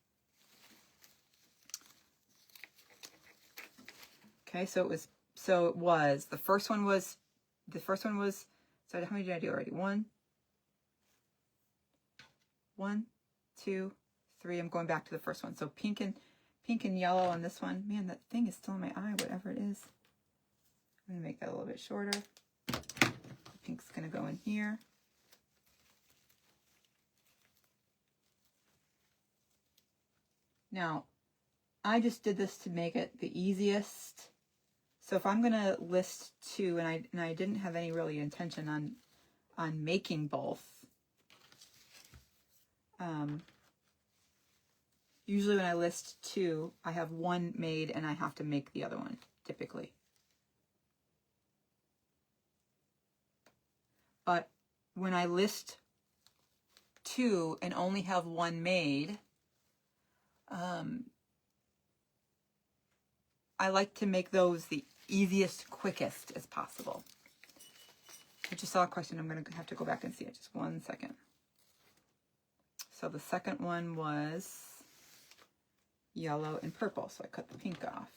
Okay, so the first one was, so how many did I do already? One, two, three. I'm going back to the first one. So pink and yellow on this one. Man, that thing is still in my eye, whatever it is. I'm gonna make that a little bit shorter. The pink's gonna go in here. Now, I just did this to make it the easiest. So if I'm going to list 2, and I didn't have any really intention on making both. Usually when I list 2, I have 1 made and I have to make the other one, typically. But when I list 2 and only have 1 made, I like to make those the easiest, quickest as possible. I just saw a question. I'm going to have to go back and see it. Just 1 second. So the second one was yellow and purple. So I cut the pink off.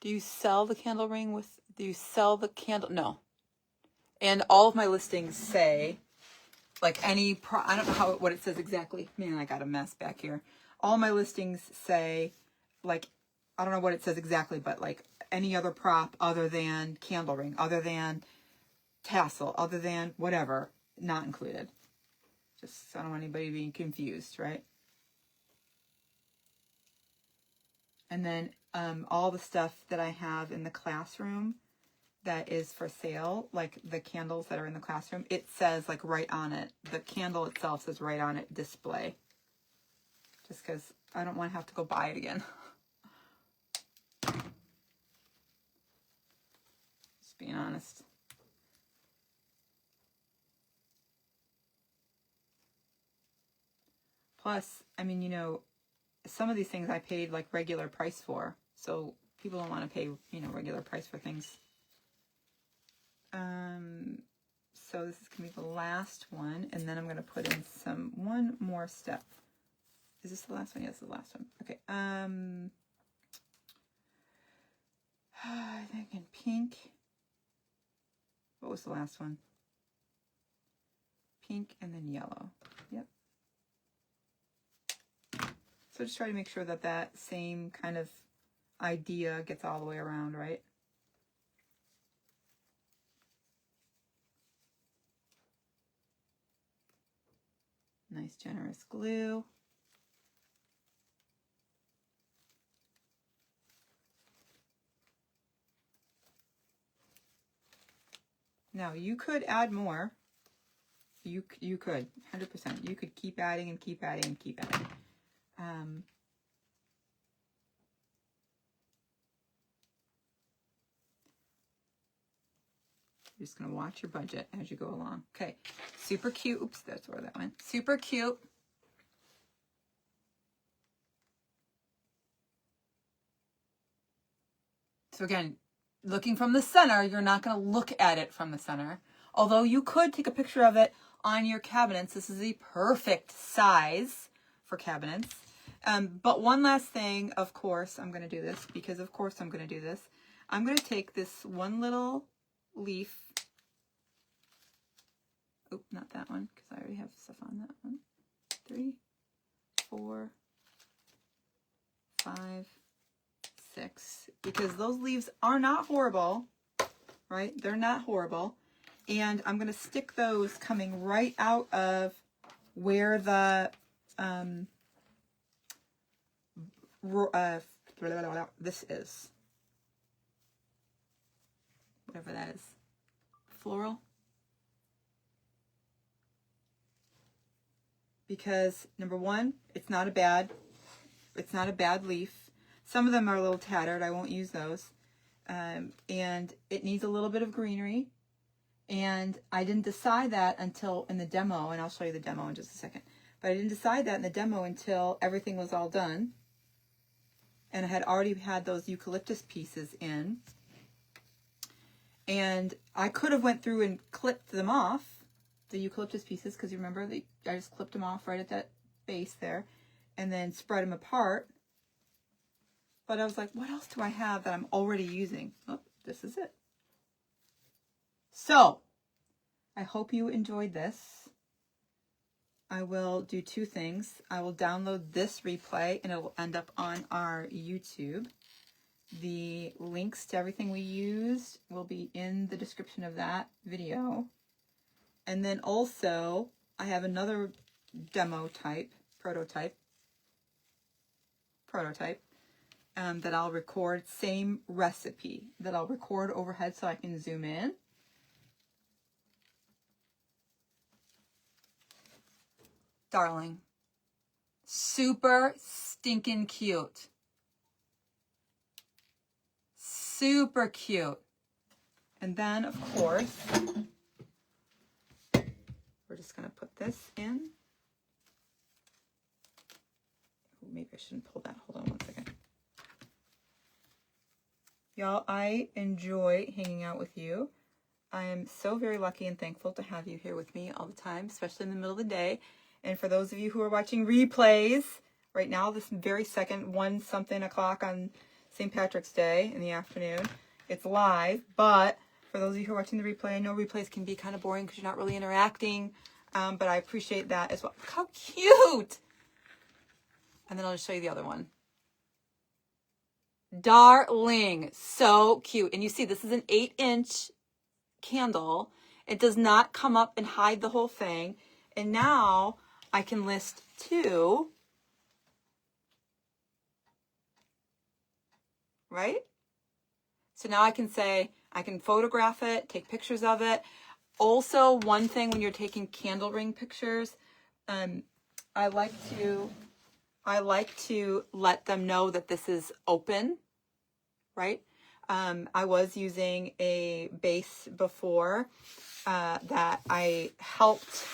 Do you sell the candle ring with, do you sell the candle? No. And all of my listings say, like I don't know what it says exactly. Man, I got a mess back here. All my listings say, like, I don't know what it says exactly, but like any other prop other than candle ring, other than tassel, other than whatever, not included. Just, I don't want anybody being confused, right? And then all the stuff that I have in the classroom that is for sale, like the candles that are in the classroom, it says like right on it. The candle itself says right on it, display. Just because I don't want to have to go buy it again. Just being honest. Plus, I mean, you know, some of these things I paid like regular price for. So people don't want to pay, you know, regular price for things. So this is going to be the last one. And then I'm going to put in one more step. Is this the last one? Yes, the last one. Okay. I think in pink. What was the last one? Pink and then yellow. Yep. So just try to make sure that that same kind of idea gets all the way around, right? Nice generous glue. Now you could add more. You could, 100%. You could keep adding and keep adding and keep adding. You're just going to watch your budget as you go along. Okay, super cute. Oops, that's where that went. Super cute. So again, looking from the center, you're not going to look at it from the center. Although you could take a picture of it on your cabinets. This is the perfect size for cabinets. But one last thing, of course, I'm going to do this because of course I'm going to do this. I'm going to take this one little leaf. Oh, not that one because I already have stuff on that one. 3, 4, 5, 6. Because those leaves are not horrible, right? They're not horrible. And I'm going to stick those coming right out of where the this is. Whatever that is. Floral. Because number one, it's not a bad leaf. Some of them are a little tattered. I won't use those. And it needs a little bit of greenery. And I didn't decide that until in the demo, and I'll show you the demo in just a second. But I didn't decide that in the demo until everything was all done. And I had already had those eucalyptus pieces in. And I could have went through and clipped them off, the eucalyptus pieces, because you remember I just clipped them off right at that base there, and then spread them apart. But I was like, what else do I have that I'm already using? Oh, this is it. So, I hope you enjoyed this. I will do 2 things. I will download this replay and it will end up on our YouTube. The links to everything we used will be in the description of that video. And then also, I have another prototype, that I'll record, same recipe, that I'll record overhead so I can zoom in. Darling. Super stinking cute. Super cute. And then, of course, we're just going to put this in. Maybe I shouldn't pull that. Hold on one second. Y'all, I enjoy hanging out with you. I am so very lucky and thankful to have you here with me all the time, especially in the middle of the day. And for those of you who are watching replays, right now, this very second, 1-something o'clock on St. Patrick's Day in the afternoon, it's live. But for those of you who are watching the replay, I know replays can be kind of boring because you're not really interacting, but I appreciate that as well. Look how cute! And then I'll just show you the other one. Darling, so cute. And you see, this is an 8-inch candle. It does not come up and hide the whole thing. And now I can list 2, right? So now I can say, I can photograph it, take pictures of it. Also, one thing when you're taking candle ring pictures, I like to let them know that this is open, right? I was using a base before that I helped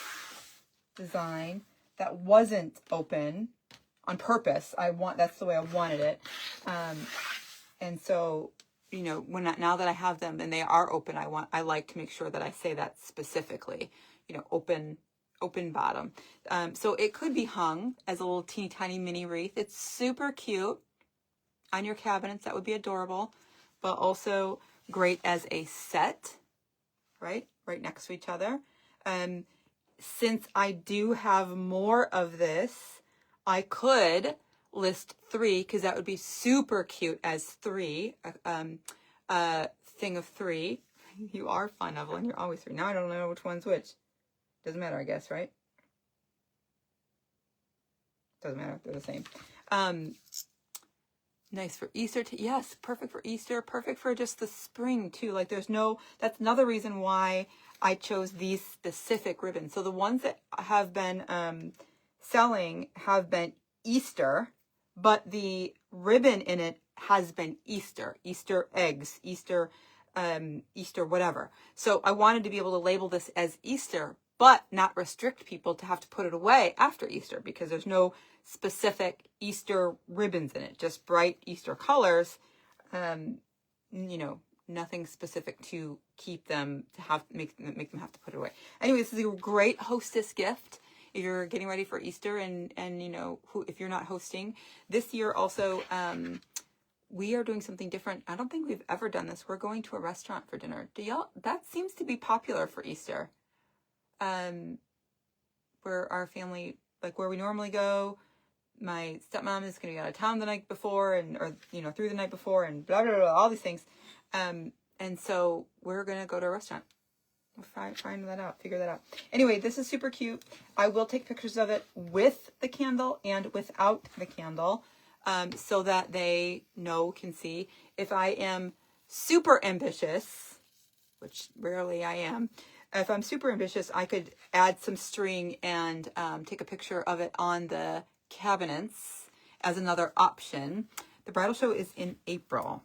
design that wasn't open on purpose. That's the way I wanted it. And so, you know, now that I have them and they are open, I like to make sure that I say that specifically, you know, open bottom. So it could be hung as a little teeny tiny mini wreath. It's super cute on your cabinets. That would be adorable, but also great as a set, right next to each other. Since I do have more of this, I could list 3 because that would be super cute as 3, thing of 3. You are fun, Evelyn. You're always 3. Now I don't know which one's which. Doesn't matter, I guess, right? Doesn't matter. They're the same. Nice for Easter. Yes, perfect for Easter. Perfect for just the spring, too. Like, that's another reason why I chose these specific ribbons. So the ones that have been selling have been Easter, but the ribbon in it has been Easter eggs, Easter whatever. So I wanted to be able to label this as Easter, but not restrict people to have to put it away after Easter because there's no specific Easter ribbons in it, just bright Easter colors. You know, nothing specific to keep them to make them have to put it away. Anyway, this is a great hostess gift if you're getting ready for Easter and you know, if you're not hosting this year. Also, we are doing something different. I don't think we've ever done this. We're going to a restaurant for dinner. That seems to be popular for Easter. Where our family, like where we normally go, my stepmom is going to be out of town the night before or through the night before and blah, blah, blah, all these things. And so we're going to go to a restaurant. We'll find that out, figure that out. Anyway, this is super cute. I will take pictures of it with the candle and without the candle, so that they can see. If I am super ambitious, which rarely I am, if I'm super ambitious, I could add some string and take a picture of it on the cabinets as another option. The bridal show is in April.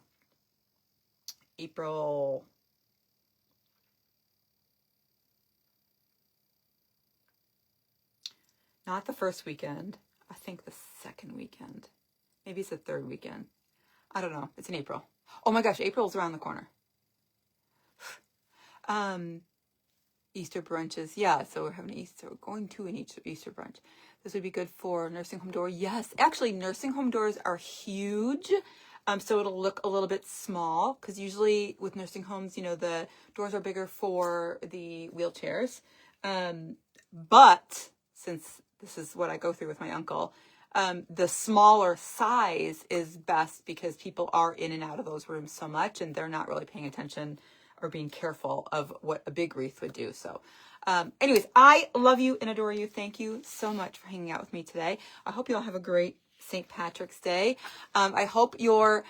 Not the first weekend. I think the second weekend. Maybe it's the third weekend. I don't know. It's in April. Oh my gosh, April's around the corner. Easter brunches. Yeah, so we're going to an Easter brunch. This would be good for nursing home door. Yes, actually, nursing home doors are huge. So it'll look a little bit small because usually with nursing homes, the doors are bigger for the wheelchairs. But since this is what I go through with my uncle, the smaller size is best because people are in and out of those rooms so much and they're not really paying attention or being careful of what a big wreath would do. So anyways, I love you and adore you. Thank you so much for hanging out with me today. I hope you all have a great St. Patrick's Day. I hope your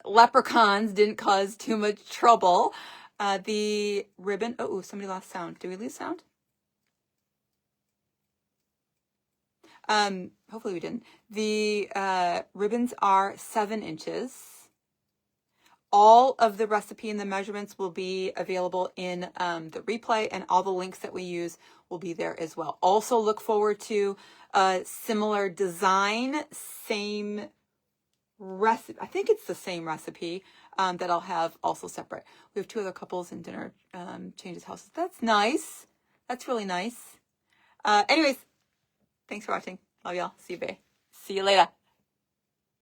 leprechauns didn't cause too much trouble. The ribbon, oh, somebody lost sound. Did we lose sound? Hopefully we didn't. The ribbons are 7 inches. All of the recipe and the measurements will be available in the replay, and all the links that we use will be there as well. Also look forward to a similar design, same recipe. I think it's the same recipe that I'll have also separate. We have 2 other couples in dinner changes houses. That's nice. That's really nice. Anyways, thanks for watching. Love y'all. See you later.